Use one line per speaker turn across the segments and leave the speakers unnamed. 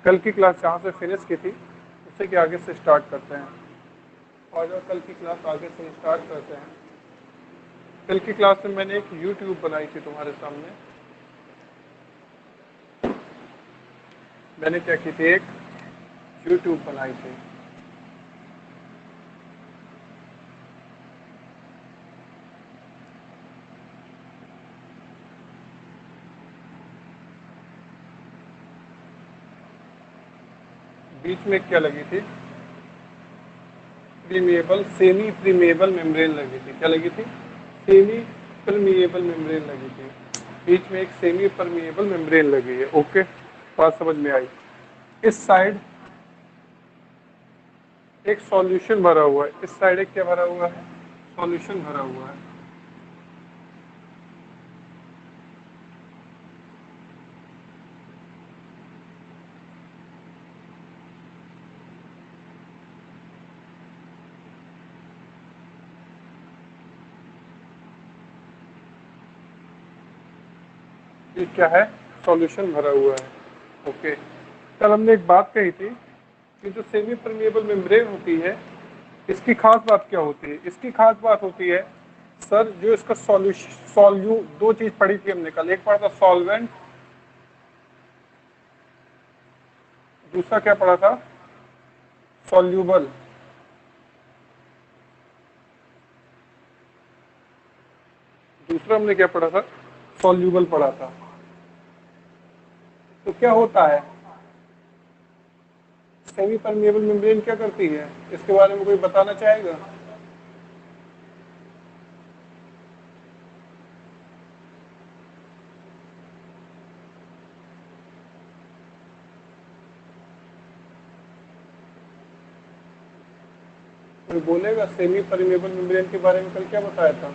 कल की क्लास जहाँ से फिनिश की थी उससे के आगे से स्टार्ट करते हैं। और जो कल की क्लास आगे से स्टार्ट करते हैं, कल की क्लास में मैंने एक यूट्यूब बनाई थी तुम्हारे सामने। मैंने क्या की थी, एक यूट्यूब बनाई थी। बीच में क्या लगी थी, सेमी प्रीमिएबल मेम्ब्रेन लगी थी। क्या लगी थी, सेमी परमिएबल मेम्ब्रेन लगी थी। बीच में एक सेमी परमिएबल मेम्ब्रेन लगी है। ओके, बात समझ में आई। इस साइड एक सॉल्यूशन भरा हुआ है, इस साइड एक क्या भरा हुआ है, सॉल्यूशन भरा हुआ है। ये क्या है, सॉल्यूशन भरा हुआ है। ओके, कल हमने एक बात कही थी कि जो सेमी परमिएबल मेम्ब्रेन होती है, इसकी खास बात क्या होती है। इसकी खास बात होती है सर, जो इसका दो चीज पढ़ी थी हमने कल। एक पढ़ा था सॉल्वेंट, दूसरा क्या पढ़ा था, सॉल्यूबल। दूसरा हमने क्या पढ़ा था, सॉल्यूबल पढ़ा था। तो क्या होता है, सेमी परमिएबल मेम्ब्रेन क्या करती है, इसके बारे में कोई बताना चाहेगा। कोई बोलेगा, सेमी परमिएबल मेम्ब्रेन के बारे में कल क्या बताया था।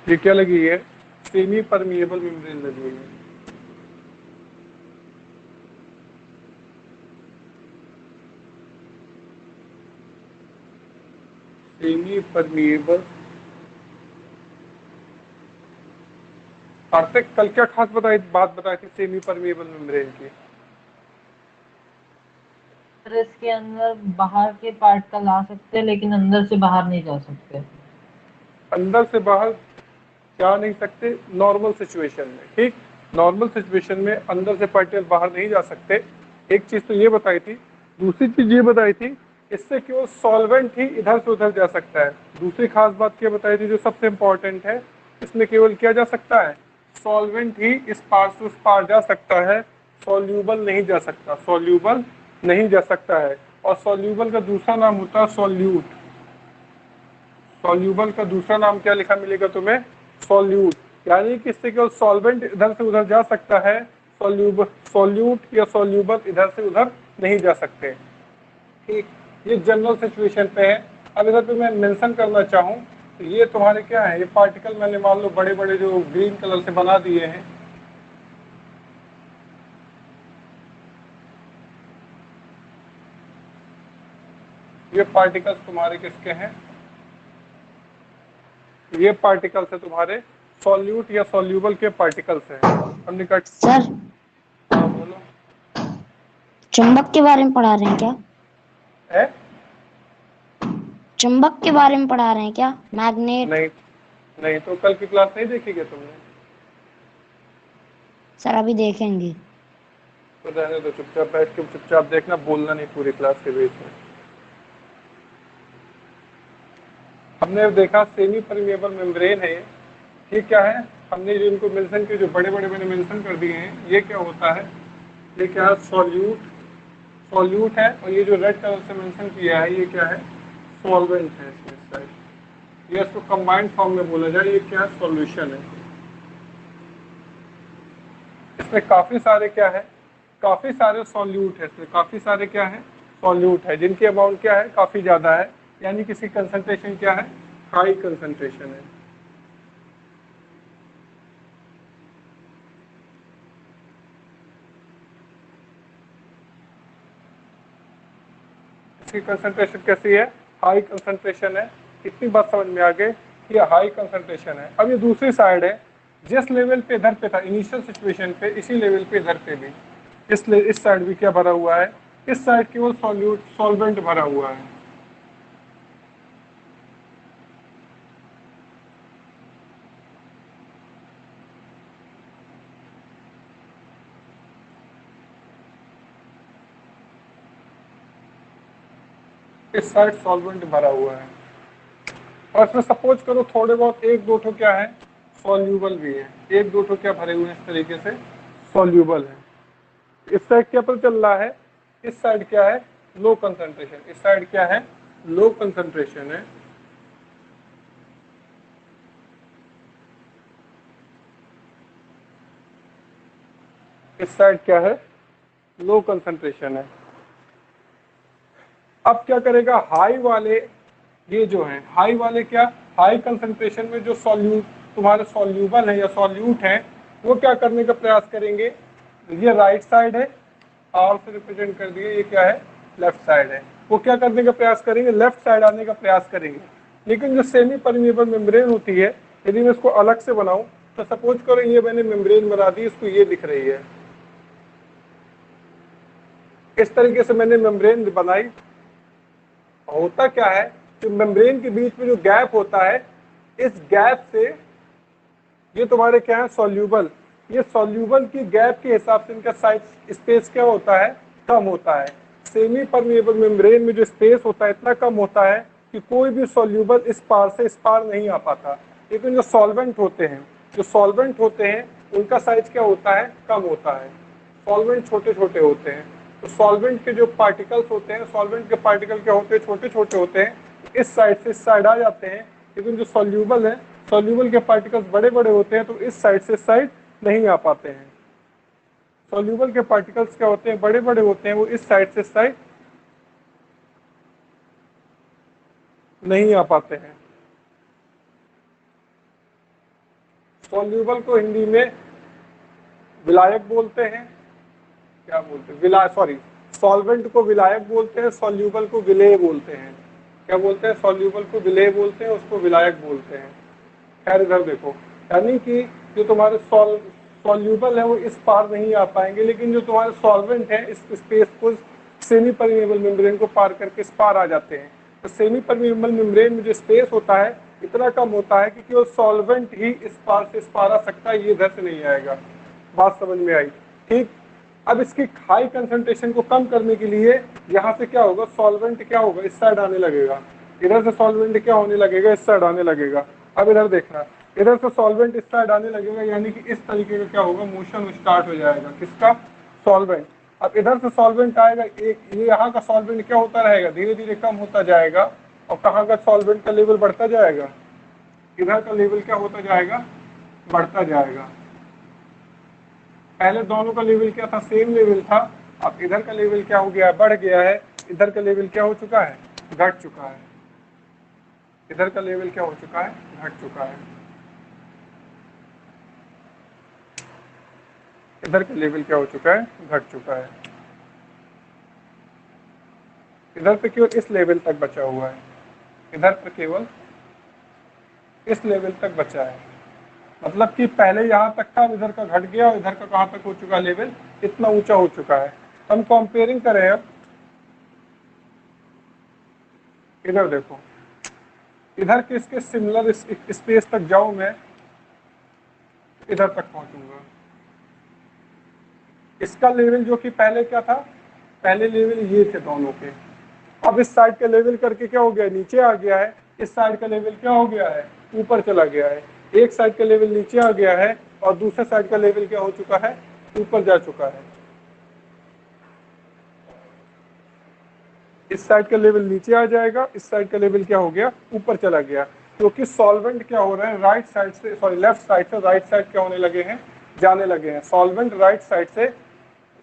ये क्या लगी है, सेमी परमिएबल मेम्ब्रेन लगी है। Semi permeable. कार्तिक, कल क्या खास बात बताई थी सेमी परमिएबल मेम्ब्रेन की।
इसके अंदर बाहर के पार्टिकल आ सकते हैं लेकिन अंदर से बाहर नहीं जा सकते।
अंदर से बाहर जा नहीं सकते नॉर्मल सिचुएशन में, ठीक। नॉर्मल सिचुएशन में अंदर से पार्टिकल बाहर नहीं जा सकते। एक चीज तो ये बताई थी। दूसरी चीज ये बताई थी, इससे केवल सॉल्वेंट ही इधर से उधर जा सकता है। दूसरी खास बात क्या बताई थी जो सबसे इंपॉर्टेंट है, इसमें केवल क्या जा सकता है, सॉल्वेंट ही इस पार से उस पार जा सकता है, सॉल्यूबल नहीं जा सकता, सॉल्यूबल नहीं जा सकता है। और सॉल्यूबल का दूसरा नाम होता है सॉल्यूट। सॉल्यूबल का दूसरा नाम क्या लिखा मिलेगा तुम्हें, सॉल्यूट। यानी कि इससे केवल सॉल्वेंट इधर से उधर जा सकता है, सॉल्यूट या सॉल्यूबल इधर से उधर नहीं जा सकते, ठीक। ये जनरल सिचुएशन पे है। अब इधर पे मैं मेंशन करना चाहूँ तो ये तुम्हारे क्या है, ये पार्टिकल मैंने मान लो बड़े बड़े जो ग्रीन कलर से बना दिए हैं। ये पार्टिकल्स तुम्हारे किसके हैं, ये पार्टिकल्स है तुम्हारे सॉल्यूट या सॉल्यूबल के पार्टिकल्स हैं। हमने कहा
सर,
हाँ बोलो।
चुंबक के बारे में पढ़ा रहे हैं क्या?
है?
चुंबक के बारे में पढ़ा रहे हैं क्या? मैग्नेट?
नहीं नहीं, तो कल की क्लास नहीं देखी क्या तुमने।
सर अभी देखेंगे।
तो रहने दो, चुपचाप बैठ के चुपचाप देखना, बोलना नहीं पूरी क्लास के बीच में। हमने देखा सेमी परमिएबल मेम्ब्रेन है ये क्या है, हमने जो इनको मेंशन किए, जो बड़े बड़े मैंने मेंशन कर दिए हैं, ये क्या होता है, ये क्या है, सॉल्यूट है। और ये जो रेड कलर से मेंशन किया है ये क्या है, सॉल्वेंट है। इसमें साइड ये इसको कंबाइंड फॉर्म में बोला जाए, ये क्या है, सॉल्यूशन है। इसमें काफी सारे क्या है, काफी सारे सॉल्यूट है। इसमें काफी सारे क्या है, सॉल्यूट है, जिनकी अमाउंट क्या है, काफी ज्यादा है। यानी किसी कंसंट्रेशन क्या है, हाई कंसंट्रेशन है। इसकी कंसंट्रेशन कैसी है, हाई कंसंट्रेशन है। इतनी बात समझ में आ गई कि हाई कंसंट्रेशन है। अब ये दूसरी साइड है, जिस लेवल पे इधर पे था इनिशियल सिचुएशन पे, इसी लेवल पे इधर पे भी इसलिए इस साइड भी क्या भरा हुआ है, इस साइड केवल सॉल्वेंट भरा हुआ है। इस साइड सॉल्वेंट भरा हुआ है, और इसमें सपोज करो थोड़े बहुत एक दो ठो क्या है, सॉल्यूबल भी है, एक दो ठो क्या भरे हुए हैं इस तरीके से, सॉल्यूबल है। इस साइड क्या पता चल रहा है, इस साइड क्या है, लो कंसंट्रेशन, इस साइड क्या है, लो कंसंट्रेशन है। इस साइड क्या है, लो कंसंट्रेशन है। अब क्या करेगा, हाई वाले ये जो है, हाई वाले क्या, हाई कंसंट्रेशन में जो तुम्हारे सॉल्यूबल है या सॉल्यूट है, वो क्या करने का प्रयास करेंगे, ये राइट साइड है, आर से रिप्रेजेंट कर दिए, ये क्या है, लेफ्ट साइड है, वो क्या करने का प्रयास करेंगे, लेफ्ट साइड आने का प्रयास करेंगे। लेकिन जो सेमी परमिएबल मेम्ब्रेन होती है, यदि मैं इसको अलग से बनाऊं, तो सपोज करो ये मैंने मेम्ब्रेन बना दी, इसको ये दिख रही है, इस तरीके से मैंने मेम्ब्रेन बनाई। होता क्या है, जो मेम्ब्रेन के बीच में जो गैप होता है, इस गैप से ये तुम्हारे क्या है, सॉल्यूबल, ये सॉल्यूबल की गैप के हिसाब से इनका साइज स्पेस क्या होता है, कम होता है। सेमी परमिएबल मेम्ब्रेन में जो स्पेस होता है इतना कम होता है कि कोई भी सॉल्यूबल इस पार से इस पार नहीं आ पाता। लेकिन जो सॉल्वेंट होते हैं, जो सॉल्वेंट होते हैं, उनका साइज क्या होता है, कम होता है। सॉल्वेंट छोटे छोटे होते हैं, तो सॉल्वेंट के जो पार्टिकल्स होते हैं, सॉल्वेंट के पार्टिकल क्या होते हैं, छोटे छोटे होते हैं, इस साइड से इस साइड आ जाते हैं। लेकिन जो सॉल्यूबल है, सॉल्यूबल के पार्टिकल्स बड़े बड़े होते हैं, तो इस साइड से इस साइड नहीं आ पाते हैं। सॉल्यूबल के पार्टिकल्स क्या होते हैं, बड़े बड़े होते हैं, वो इस साइड से इस साइड नहीं आ पाते हैं। सॉल्यूबल को हिंदी में विलायक बोलते हैं, क्या बोलते हैं, विलाय, सॉरी, सॉल्वेंट को विलायक बोलते हैं, सॉल्यूबल को विलेय बोलते हैं। क्या बोलते हैं, सॉल्यूबल को विलेय बोलते हैं, उसको विलायक बोलते हैं। खैर इधर देखो, यानी कि जो तुम्हारे सॉल्यूबल है वो इस पार नहीं आ पाएंगे, लेकिन जो तुम्हारे सॉल्वेंट है इस स्पेस को, सेमी परमिएबल मेम्ब्रेन को पार करके इस पार आ जाते हैं। तो सेमी परमिएबल मेम्ब्रेन में जो स्पेस होता है इतना कम होता है कि केवल सॉल्वेंट ही इस पार से इस पार आ सकता है, ये इधर से नहीं आएगा। बात समझ में आई, ठीक। अब इसकी हाई कंसंट्रेशन को कम करने के लिए यहाँ से क्या होगा, सॉल्वेंट क्या होगा, इस साइड आने लगेगा, इधर से सॉल्वेंट क्या होने लगेगा, इस साइड आने लगेगा। अब इधर देखना, इधर से सॉल्वेंट इस साइड आने लगेगा, यानी कि इस तरीके का क्या होगा, मोशन स्टार्ट हो जाएगा, किसका, सॉल्वेंट। अब इधर से सॉल्वेंट आएगा, एक ये यहाँ का सॉल्वेंट क्या होता रहेगा, धीरे धीरे कम होता जाएगा, और कहाँ का सॉल्वेंट का लेवल बढ़ता जाएगा, इधर का लेवल क्या होता जाएगा, बढ़ता जाएगा। पहले दोनों का लेवल क्या था, सेम लेवल था, अब इधर का लेवल क्या हो गया, बढ़ गया है, इधर का लेवल क्या हो चुका है, घट चुका है, इधर का लेवल क्या हो चुका है, घट चुका है, इधर का लेवल क्या हो चुका है, घट चुका है। इधर पे केवल इस लेवल तक बचा हुआ है, इधर पे केवल इस लेवल तक बचा है, मतलब कि पहले यहाँ तक था, इधर का घट गया, और इधर का कहाँ तक हो चुका है, लेवल इतना ऊंचा हो चुका है। हम कंपेयरिंग करें, अब इधर देखो, इधर के इसके सिमिलर स्पेस तक जाऊं मैं, इधर तक पहुंचूंगा। इसका लेवल जो कि पहले क्या था, पहले लेवल ये थे दोनों के, अब इस साइड का लेवल करके क्या हो गया, नीचे आ गया है, इस साइड का लेवल क्या हो गया है, ऊपर चला गया है। एक साइड का लेवल नीचे आ गया है, और दूसरे साइड का लेवल क्या हो चुका है, ऊपर जा चुका है। इस साइड का लेवल नीचे आ जाएगा, इस साइड का लेवल क्या हो गया, ऊपर चला गया, क्योंकि सॉल्वेंट क्या हो रहा है, राइट साइड से, सॉरी लेफ्ट साइड से राइट साइड क्या होने लगे हैं, जाने लगे हैं। सॉल्वेंट राइट साइड से,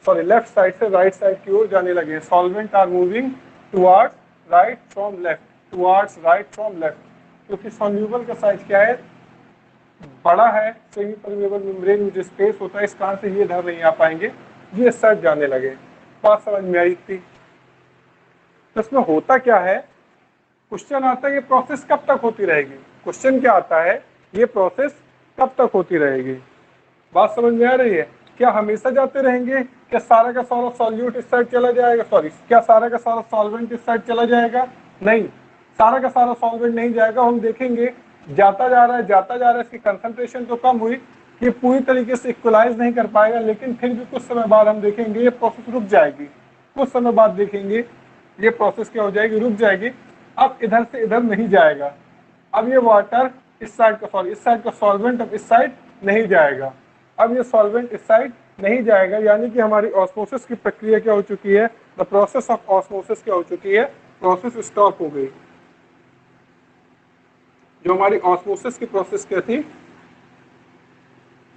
सॉरी लेफ्ट साइड से राइट साइड की ओर जाने लगे हैं। Solvent are moving towards right from left, towards right from left, क्योंकि सॉल्यूबल का साइज क्या है, बड़ा है। सेमी परमिएबल मेम्ब्रेन में जो स्पेस होता है, इस कारण से ये इधर नहीं आ पाएंगे, ये इस साइड जाने लगे। बात समझ में आई थी। तो इसमें होता क्या है, क्वेश्चन आता है ये प्रोसेस कब तक होती रहेगी, क्वेश्चन क्या आता है, ये प्रोसेस कब तक होती रहेगी। बात समझ में आ रही है। क्या हमेशा जाते रहेंगे? क्या सारा का सारा सॉल्यूट इस साइड चला जाएगा? सॉरी, क्या सारा का सारा सॉल्वेंट इस साइड चला जाएगा? नहीं, सारा का सारा सॉल्वेंट नहीं जाएगा। हम देखेंगे जाता जा रहा है, जाता जा रहा है, इसकी कंसंट्रेशन तो कम हुई, ये पूरी तरीके से इक्वलाइज नहीं कर पाएगा, लेकिन फिर भी कुछ समय बाद हम देखेंगे ये प्रोसेस रुक जाएगी। कुछ समय बाद देखेंगे ये प्रोसेस क्या हो जाएगी, रुक जाएगी। अब इधर से इधर नहीं जाएगा। अब ये वाटर इस साइड का सॉरी इस साइड का सॉल्वेंट अब इस साइड नहीं जाएगा। अब ये सॉल्वेंट इस साइड नहीं जाएगा, यानी कि हमारी ऑस्मोसिस की प्रक्रिया क्या हो चुकी है, द प्रोसेस ऑफ ऑस्मोसिस क्या हो चुकी है, प्रोसेस स्टॉप हो गई। जो हमारी ऑस्मोसिस की प्रोसेस क्या थी,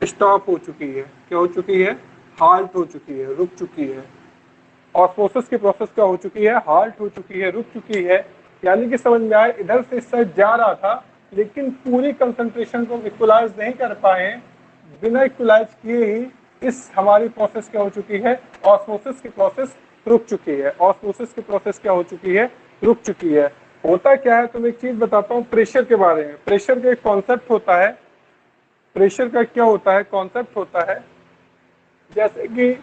स्टॉप हो चुकी है। क्या हो चुकी है, हाल्ट हो चुकी है, रुक चुकी है। ऑस्मोसिस की प्रोसेस क्या हो चुकी है, हाल्ट हो चुकी है, रुक चुकी है। यानी कि समझ में आए, इधर से इस साइड जा रहा था, लेकिन पूरी कंसंट्रेशन को इक्वलाइज नहीं कर पाए। बिना इक्वलाइज किए ही इस हमारी प्रोसेस क्या हो चुकी है, ऑस्मोसिस की प्रोसेस रुक चुकी है। ऑस्मोसिस की प्रोसेस क्या हो चुकी है, रुक चुकी है। होता क्या है, तुम एक चीज बताता हूँ प्रेशर के बारे में। प्रेशर का एक कॉन्सेप्ट होता है, प्रेशर का क्या होता है, कॉन्सेप्ट होता है, जैसे कि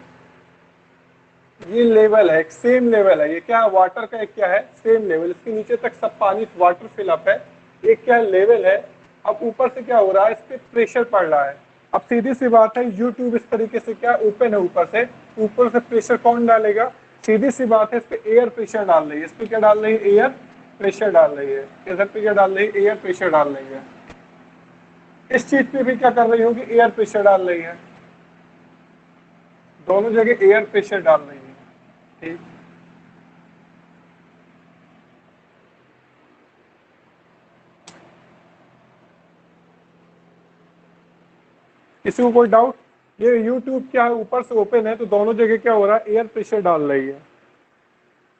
ये लेवल है, एक सेम लेवल है। ये क्या है, वाटर का एक क्या है, सेम लेवल। इसके नीचे तक सब पानी वाटर फिलअप है। एक क्या लेवल है, अब ऊपर से क्या हो रहा है, इस पे प्रेशर पड़ रहा है। अब सीधी सी बात है, यूट्यूब इस तरीके से क्या ओपन है, ऊपर से प्रेशर कौन डालेगा, सीधी सी बात है, इस पे एयर प्रेशर डाल रही है। इस पे क्या डाल रही है, एयर प्रेशर डाल रही है। इधर पे क्या डाल रही है, एयर प्रेशर डाल रही है। इस चीज पे भी क्या कर रही होगी, एयर प्रेशर डाल रही है। दोनों जगह एयर प्रेशर डाल रही है। ठीक, किसी को कोई डाउट? ये यूट्यूब क्या है, ऊपर से ओपन है, तो दोनों जगह क्या हो रहा है, एयर प्रेशर डाल रही है।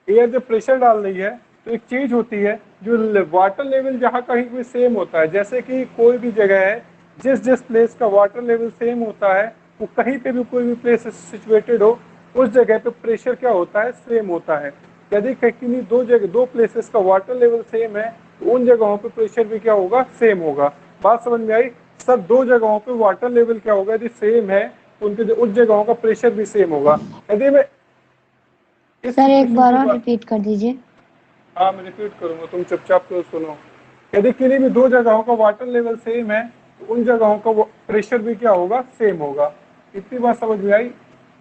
एयर जब प्रेशर डाल रही है तो एक चीज होती है, जो वाटर लेवल जहाँ कहीं भी सेम होता है, जैसे कि कोई भी जगह है, जिस प्लेस का वाटर लेवल सेम होता है, वो कहीं पे भी कोई भी प्लेस सिचुएटेड हो, उस जगह पे प्रेशर क्या होता है, सेम होता है। यदि कहीं दो प्लेसेस का वाटर लेवल सेम है, तो उन जगहों पे प्रेशर भी क्या होगा, सेम होगा। बात समझ में आई? सब दो जगहों पे वाटर लेवल क्या होगा, यदि सेम है तो उनके उस जगहों का प्रेशर भी सेम होगा। यदि मैं
सर एक बार और रिपीट कर दीजिए।
हाँ, मैं रिपीट करूंगा, तुम चुपचाप तो सुनो। यदि किसी भी दो जगहों का वाटर लेवल सेम है, तो उन जगहों का प्रेशर भी क्या होगा, सेम होगा। इतनी बात समझ में आई?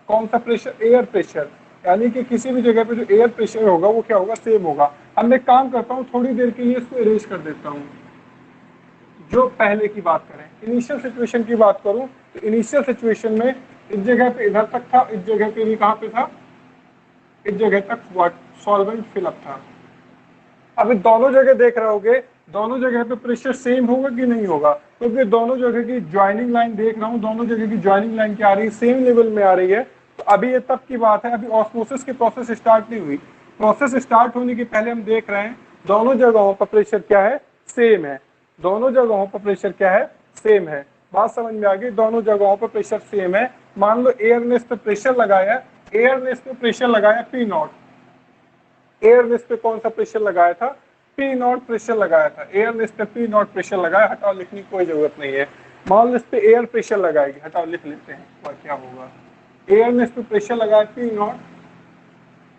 कौन सा प्रेशर, एयर प्रेशर। यानी कि किसी भी जगह पे जो एयर प्रेशर होगा वो क्या होगा, सेम होगा। अब मैं काम करता हूँ, थोड़ी देर के लिए इसको इरेज कर देता हूँ। जो पहले की बात करें, इनिशियल सिचुएशन की बात करूं, तो इनिशियल सिचुएशन में इस जगह पे इधर तक था, इस जगह पे भी कहाँ पे था, इस जगह तक सॉल्वेंट फिलअप था। अब दोनों जगह देख रहे होगे, दोनों जगह पे प्रेशर सेम होगा कि नहीं होगा, क्योंकि तो दोनों जगह की ज्वाइनिंग लाइन देख रहा हूँ, दोनों जगह की ज्वाइनिंग लाइन क्या आ रही है, सेम लेवल में आ रही है। तो अभी ये तब की बात है, अभी ऑस्मोसिस की प्रोसेस स्टार्ट नहीं हुई। प्रोसेस स्टार्ट होने के पहले हम देख रहे हैं दोनों जगहों पर प्रेशर क्या है, सेम है। दोनों जगहों पर प्रेशर क्या है, सेम है। बात समझ में आ गई? दोनों जगहों पर प्रेशर सेम है। मान लो एयर ने इस पे प्रेशर लगाया, एयर ने इस पे प्रेशर लगाया P0। एयर ने इस पे कौन सा प्रेशर लगाया था, P0 प्रेशर लगाया था। एयर ने इस पे P0 प्रेशर लगाया, हटाओ, लिखने की कोई जरूरत नहीं है। मान लो इस पे एयर प्रेशर लगाएगी, हटाओ, लिख लेते हैं और क्या होगा। एयर ने इस पे प्रेशर लगाया P0,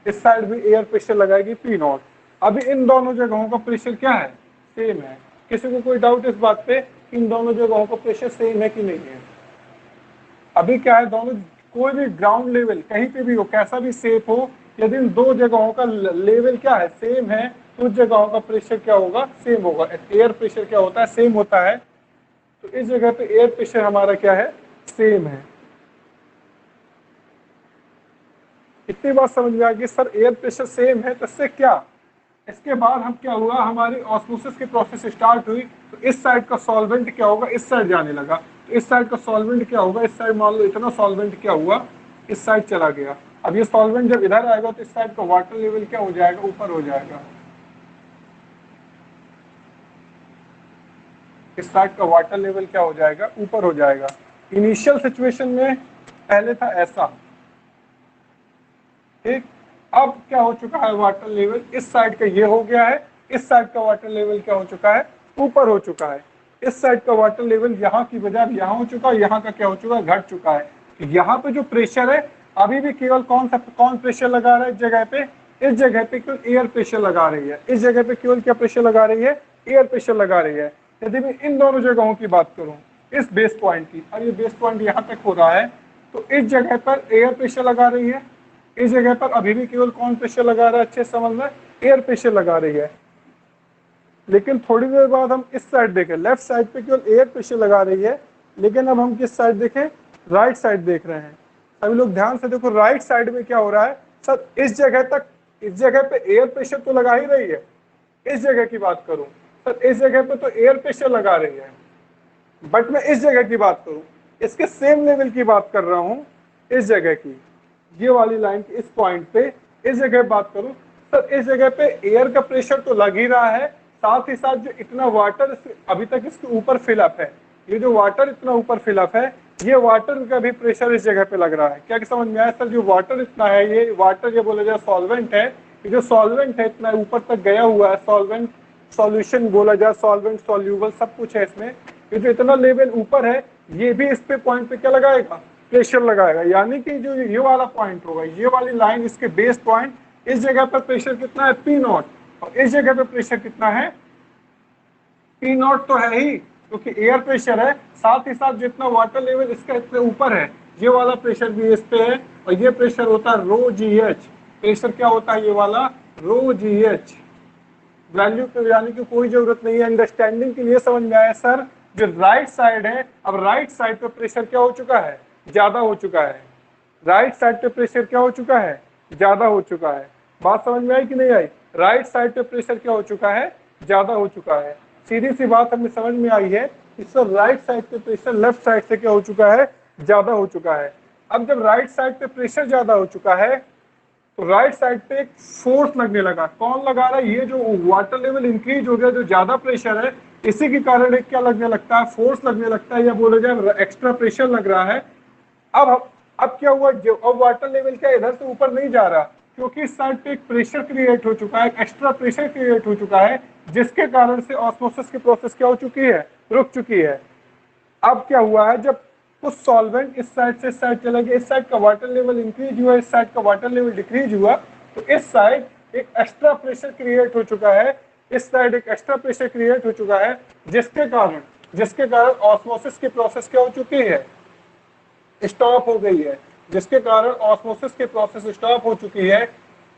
इस साइड भी एयर प्रेशर लगाएगी P0। अभी इन दोनों जगहों का प्रेशर क्या है, सेम है। किसी को कोई डाउट इस बात पे, इन दोनों जगहों का प्रेशर सेम है कि नहीं है? अभी क्या है, दोनों कोई भी ग्राउंड लेवल कहीं पे भी हो, कैसा भी सेफ हो, यदि इन दो जगहों का लेवल क्या है, सेम है, तो उस जगहों का प्रेशर क्या होगा, सेम होगा। एयर प्रेशर क्या होता है, सेम होता है। तो इस जगह पे एयर प्रेशर हमारा क्या है, सेम है। इतनी बात समझ में आ गई? सर एयर प्रेशर सेम है, तो इससे क्या, इसके बाद हम क्या हुआ, हमारी ऑस्मोसिस की प्रोसेस स्टार्ट हुई, तो इस साइड का सॉल्वेंट क्या होगा, इस साइड जाने लगा। तो इस साइड का सॉल्वेंट क्या होगा, इस साइड मान लो इतना सॉल्वेंट क्या हुआ, इस साइड चला गया। अब ये सॉल्वेंट जब इधर आएगा तो इस साइड का वाटर लेवल क्या हो जाएगा, ऊपर हो जाएगा। इस साइड का वाटर लेवल क्या हो जाएगा, ऊपर हो जाएगा। इनिशियल सिचुएशन में पहले था ऐसा, ठीक। अब क्या हो चुका है, वाटर लेवल इस साइड का ये हो गया है, इस साइड का वाटर लेवल क्या हो चुका है, ऊपर हो चुका है। इस साइड का वाटर लेवल यहाँ की बजाय यहाँ हो चुका है, यहाँ का क्या हो चुका है, घट चुका है। यहाँ पे जो प्रेशर है अभी भी केवल कौन प्रेशर लगा रहा है इस जगह पे, इस जगह पे केवल एयर प्रेशर लगा रही है, इस जगह पे केवल क्या प्रेशर लगा रही है, एयर प्रेशर लगा रही है। यदि मैं इन दोनों जगहों की बात करूं, इस बेस पॉइंट की, अब ये बेस पॉइंट यहाँ तक हो रहा है, तो इस जगह पर एयर प्रेशर लगा रही है, इस जगह पर अभी भी केवल कौन प्रेशर लगा रहा है, अच्छे समझ में, एयर प्रेशर लगा रही है। लेकिन थोड़ी देर बाद हम इस साइड देखें, लेफ्ट साइड पे केवल एयर प्रेशर लगा रही है, लेकिन अब हम किस साइड देखें, राइट साइड देख रहे हैं। सभी लोग ध्यान से देखो, राइट साइड में क्या हो रहा है सर, इस जगह तक, इस जगह पे एयर प्रेशर तो लगा ही रही है, इस जगह की बात करूं सर, इस जगह पे तो एयर प्रेशर लगा रही है, बट मैं इस जगह की बात करूं, इसके सेम लेवल की बात कर रहा हूं, इस जगह की, ये वाली लाइन की इस पॉइंट पे, इस जगह बात करूं सर, इस जगह पे एयर का प्रेशर तो लग ही रहा है, साथ ही साथ जो इतना वाटर अभी तक इसके ऊपर फिलअप है, ये जो वाटर इतना ऊपर फिलअप है, ये वाटर का भी प्रेशर इस जगह पे लग रहा है। क्या समझ में आया सर, जो वाटर इतना है, ये वाटर ये बोला जाए सॉल्वेंट है, ये जो सॉल्वेंट है इतना ऊपर तक गया हुआ है, सॉल्वेंट सॉल्यूशन बोला जाए, सॉल्वेंट सॉल्यूबल सब कुछ है इसमें, ये जो इतना लेवल ऊपर है, ये भी इस पे पॉइंट पे क्या लगाएगा, प्रेशर लगाएगा। यानी कि जो ये वाला पॉइंट होगा, ये वाली लाइन, इसके बेस पॉइंट, इस जगह पर प्रेशर कितना है, P नॉट, और इस जगह पे प्रेशर कितना है, P नॉट तो है ही, क्योंकि एयर प्रेशर है, साथ ही साथ जितना वाटर लेवल इसका इतने ऊपर है, ये वाला प्रेशर भी इस पे है, और ये प्रेशर होता है रो GH, प्रेशर क्या होता है ये वाला, रो GH। वैल्यू पे जाने की कोई जरूरत नहीं है, अंडरस्टैंडिंग के लिए समझ में आया सर। जो राइट साइड है, अब राइट साइड पे प्रेशर क्या हो चुका है, ज्यादा हो चुका है, राइट साइड पे प्रेशर क्या हो चुका है, ज्यादा हो चुका है। बात समझ में आई कि नहीं आई, राइट साइड पे प्रेशर क्या हो चुका है, ज्यादा हो चुका है। सीधी सी बात हमें समझ में आई है कि सर राइट साइड पे प्रेशर लेफ्ट साइड से क्या हो चुका है, ज्यादा हो चुका है। अब जब राइट साइड पे प्रेशर ज्यादा हो चुका है, तो राइट साइड पे एक फोर्स लगने लगा। कौन लगा रहा है, ये जो वाटर लेवल इंक्रीज हो गया, जो ज्यादा प्रेशर है, इसी के कारण एक क्या लगने लगता है, फोर्स लगने लगता है, या बोले जाए एक्स्ट्रा प्रेशर लग रहा है। अब क्या हुआ, जो अब वाटर लेवल क्या इधर से ऊपर नहीं जा रहा, क्योंकि इस साइड पे एक प्रेशर क्रिएट हो चुका है, एक्स्ट्रा प्रेशर क्रिएट हो चुका है, जिसके कारण से ऑस्मोसिस की प्रोसेस क्या हो चुकी है, रुक चुकी है। अब क्या हुआ है, जब कुछ सॉल्वेंट इस साइड से इस साइड चला गया, इस साइड का वाटर लेवल इंक्रीज हुआ, इस साइड का वाटर लेवल डिक्रीज हुआ, तो इस साइड एक एक्स्ट्रा प्रेशर क्रिएट हो चुका है, इस साइड एक एक्स्ट्रा प्रेशर क्रिएट हो चुका है, जिसके कारण ऑस्मोसिस की प्रोसेस क्या हो चुकी है, स्टॉप हो गई है, जिसके कारण ऑस्मोसिस की प्रोसेस स्टॉप हो चुकी है।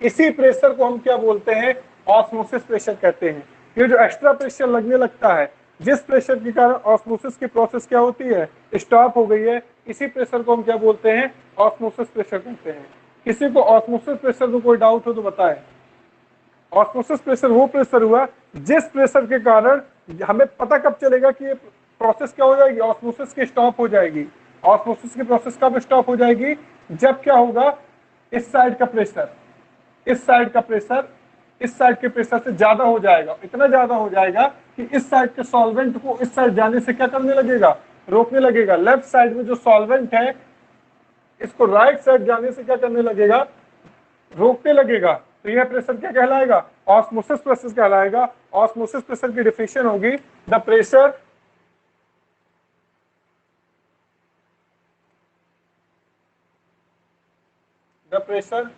इसी प्रेशर को हम क्या बोलते हैं, ऑस्मोसिस प्रेशर कहते हैं। ये जो एक्स्ट्रा प्रेशर लगने लगता है, जिस प्रेशर के कारण ऑस्मोसिस की प्रोसेस क्या होती है, स्टॉप हो गई है, इसी प्रेशर को हम क्या बोलते हैं, ऑस्मोसिस प्रेशर कहते हैं। किसी को ऑस्मोसिस प्रेशर में कोई डाउट हो तो बताएं। ऑस्मोसिस प्रेशर वो प्रेशर हुआ जिस प्रेशर के कारण हमें पता कब चलेगा कि ये प्रोसेस क्या हो जाएगी, ऑस्मोसिस की स्टॉप हो जाएगी। ऑस्मोसिस की प्रोसेस कब स्टॉप हो जाएगी, जब क्या होगा, इस साइड का प्रेशर, इस साइड का प्रेशर इस साइड के प्रेशर से ज्यादा हो जाएगा, इतना ज्यादा हो जाएगा कि इस साइड के सॉल्वेंट को इस साइड जाने से क्या करने लगेगा, रोकने लगेगा। लेफ्ट साइड में जो सॉल्वेंट है, इसको राइट साइड जाने से क्या करने लगेगा, रोकने लगेगा। तो यह प्रेशर क्या कहलाएगा, ऑस्मोसिस प्रेशर कहलाएगा। ऑस्मोसिस प्रेशर की डेफिनेशन होगी the pressure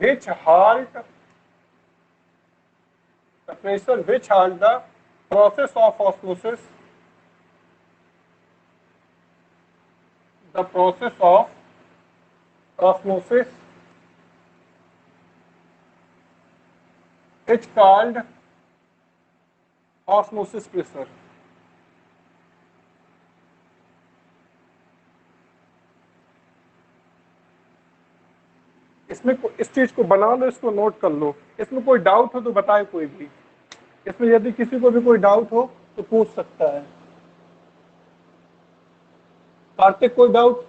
which halt the process of osmosis, it's called osmosis pressure। इसमें इस चीज को बना लो, इसको नोट कर लो। इसमें कोई डाउट हो तो बताए कोई भी, इसमें यदि किसी को भी कोई डाउट हो तो पूछ सकता है। कार्तिक कोई डाउट?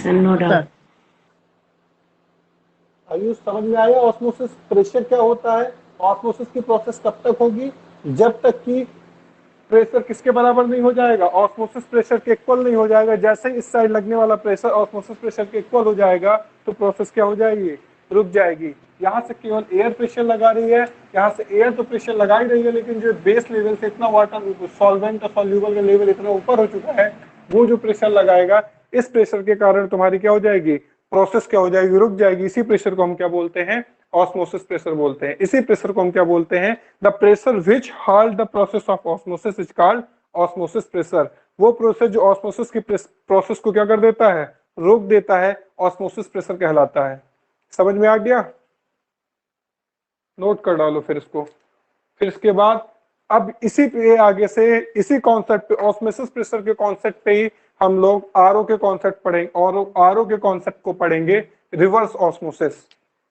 No doubt.
आयुष समझ में आया ऑस्मोसिस प्रेशर क्या होता है? ऑस्मोसिस की प्रोसेस कब तक होगी, जब तक कि प्रेशर किसके बराबर नहीं हो जाएगा, ऑस्मोसिस प्रेशर के इक्वल नहीं हो जाएगा। जैसे ही इस साइड लगने वाला प्रेशर ऑस्मोसिस प्रेशर के इक्वल हो जाएगा तो प्रोसेस क्या हो जाएगी, रुक जाएगी। यहाँ से केवल एयर प्रेशर लगा रही है, यहाँ से एयर तो प्रेशर लगा ही रही है, लेकिन जो बेस लेवल से इतना वाटर सॉल्वेंट और सॉल्यूबल का लेवल इतना ऊपर हो चुका है, वो जो प्रेशर लगाएगा, इस प्रेशर के कारण तुम्हारी क्या हो जाएगी, प्रोसेस क्या हो जाएगी, रुक जाएगी। इसी प्रेशर को हम क्या बोलते हैं, ऑस्मोसिस प्रेशर बोलते हैं। इसी प्रेशर को हम क्या बोलते हैं, the pressure which halt the process of osmosis is called osmosis pressure. वो प्रोसेस जो ऑस्मोसिस की प्रोसेस को क्या कर देता है, रोक देता है, ऑस्मोसिस प्रेशर कहलाता है। समझ में आ गया? नोट कर डालो फिर इसको। फिर इसके बाद अब इसी पे आगे से इसी कॉन्सेप्ट पे, ऑस्मोसिस प्रेशर के कॉन्सेप्ट पे ही हम लोग आरओ के कॉन्सेप्ट पढ़ेंगे, और आरओ के कॉन्सेप्ट को पढ़ेंगे रिवर्स ऑस्मोसिस।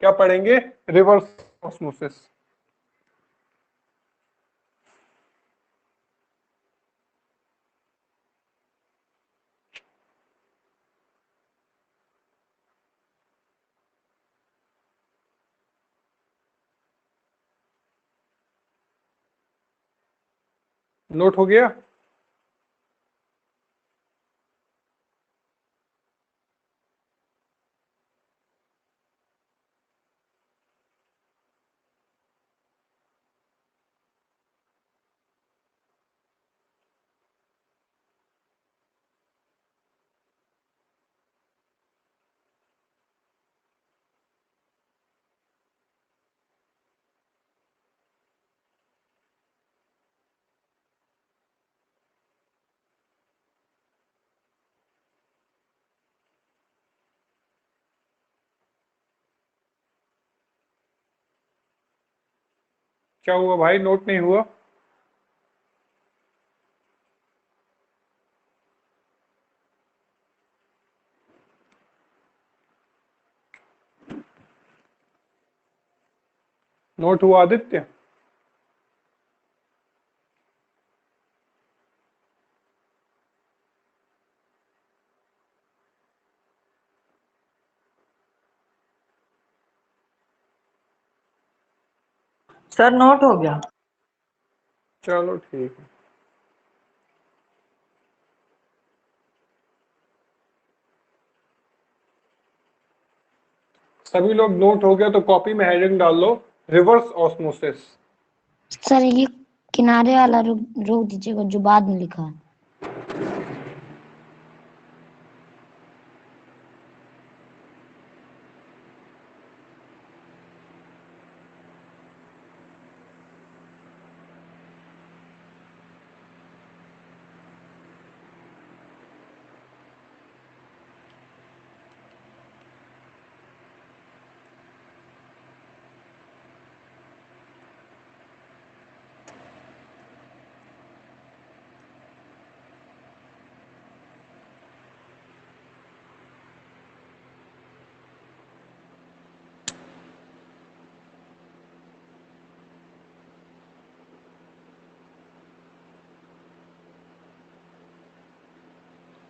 क्या पढ़ेंगे, रिवर्स ऑस्मोसिस। नोट हो गया? क्या हुआ भाई, नोट नहीं हुआ? नोट हुआ आदित्य?
सर नोट हो गया।
चलो ठीक है। सभी लोग नोट हो गया तो कॉपी में हेडिंग डाल लो, रिवर्स ऑस्मोसिस।
सर ये किनारे वाला रोक रोक दीजिएगा जो बाद में लिखा है।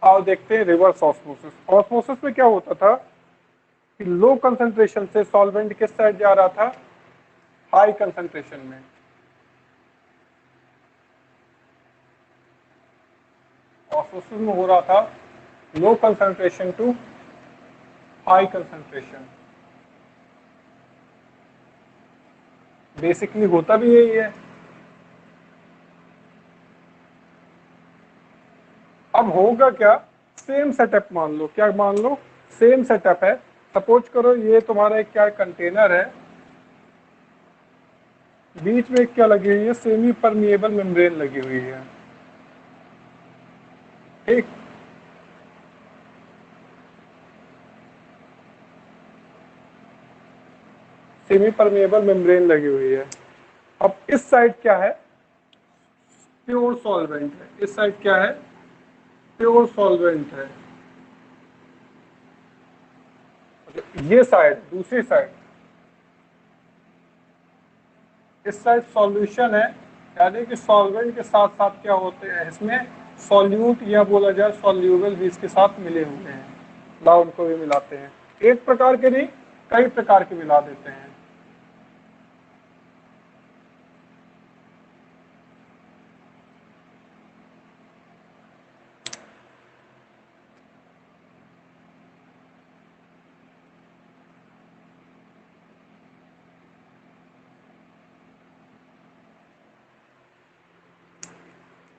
आओ देखते हैं रिवर्स ऑस्मोसिस। ऑस्मोसिस में क्या होता था कि लो कंसंट्रेशन से सॉल्वेंट किस साइड जा रहा था, हाई कंसंट्रेशन में। ऑस्मोसिस में हो रहा था low concentration to high concentration. Basically होता भी यही है। अब होगा क्या, सेम सेटअप मान लो, क्या मान लो, सेम सेटअप है। सपोज करो ये तुम्हारा एक क्या कंटेनर है, बीच में क्या लगी हुई है, सेमी परमिएबल मेम्ब्रेन लगी हुई है, ठीक। सेमी परमिएबल मेम्ब्रेन लगी हुई है। अब इस साइड क्या है, प्योर सॉल्वेंट है। इस साइड क्या है, प्योर सॉल्वेंट है। ये साइड, दूसरी साइड, इस साइड सॉल्यूशन है, यानी कि सॉल्वेंट के साथ साथ क्या होते हैं इसमें, सॉल्यूट या बोला जाए सॉल्यूबल भी इसके साथ मिले हुए हैं। लाओ उनको भी मिलाते हैं, एक प्रकार के नहीं कई प्रकार के मिला देते हैं।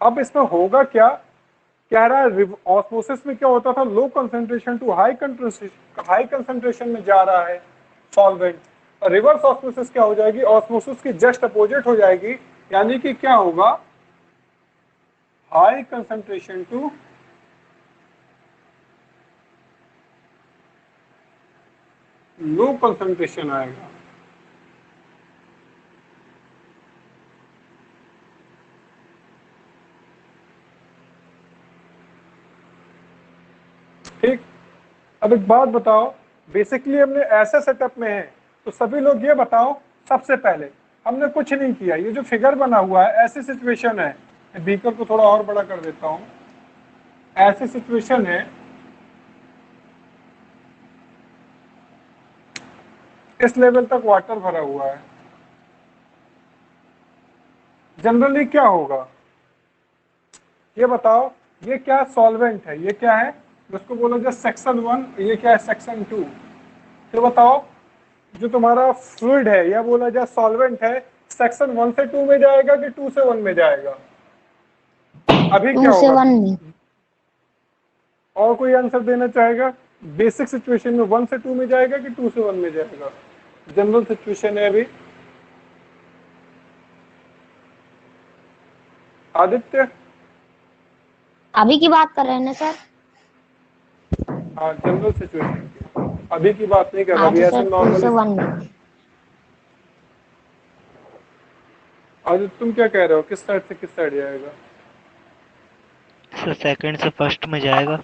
अब इसमें होगा क्या, कह रहा है ऑस्मोसिस में क्या होता था, low concentration to high concentration में जा रहा है सॉल्वेंट, और रिवर्स ऑस्मोसिस क्या हो जाएगी, ऑस्मोसिस की जस्ट अपोजिट हो जाएगी, यानी कि क्या होगा, high concentration to low concentration आएगा। ठीक, अब एक बात बताओ, बेसिकली हमने ऐसे सेटअप में है, तो सभी लोग ये बताओ, सबसे पहले हमने कुछ नहीं किया, ये जो फिगर बना हुआ है ऐसी सिचुएशन है, बीकर को थोड़ा और बड़ा कर देता हूं, ऐसी सिचुएशन है, इस लेवल तक वाटर भरा हुआ है, जनरली क्या होगा, ये बताओ, ये क्या सॉल्वेंट है, ये क्या है, उसको बोला जाए सेक्शन 1, ये क्या है सेक्शन 2, फिर बताओ जो तुम्हारा फ्लूइड है या बोला जाए सॉल्वेंट है, सेक्शन 1 से 2 में जाएगा कि 2 से 1 में जाएगा, अभी क्या
2 से
होगा,
1 में।
और कोई आंसर देना चाहेगा, बेसिक सिचुएशन में 1 से 2 में जाएगा कि 2 से 1 में जाएगा, जनरल सिचुएशन है अभी, आदित्य,
अभी की बात कर रहे हैं ना सर?
हाँ जनरल सिचुएशन की, अभी की बात नहीं कर रहा,
हाँ
अभी
तो
ऐसे
सर 2
नॉर्मल।
से 1 में।
आदित्य तुम क्या कह रहे हो, किस साइड से किस साइड जाएगा?
सर सेकंड से फर्स्ट में जाएगा।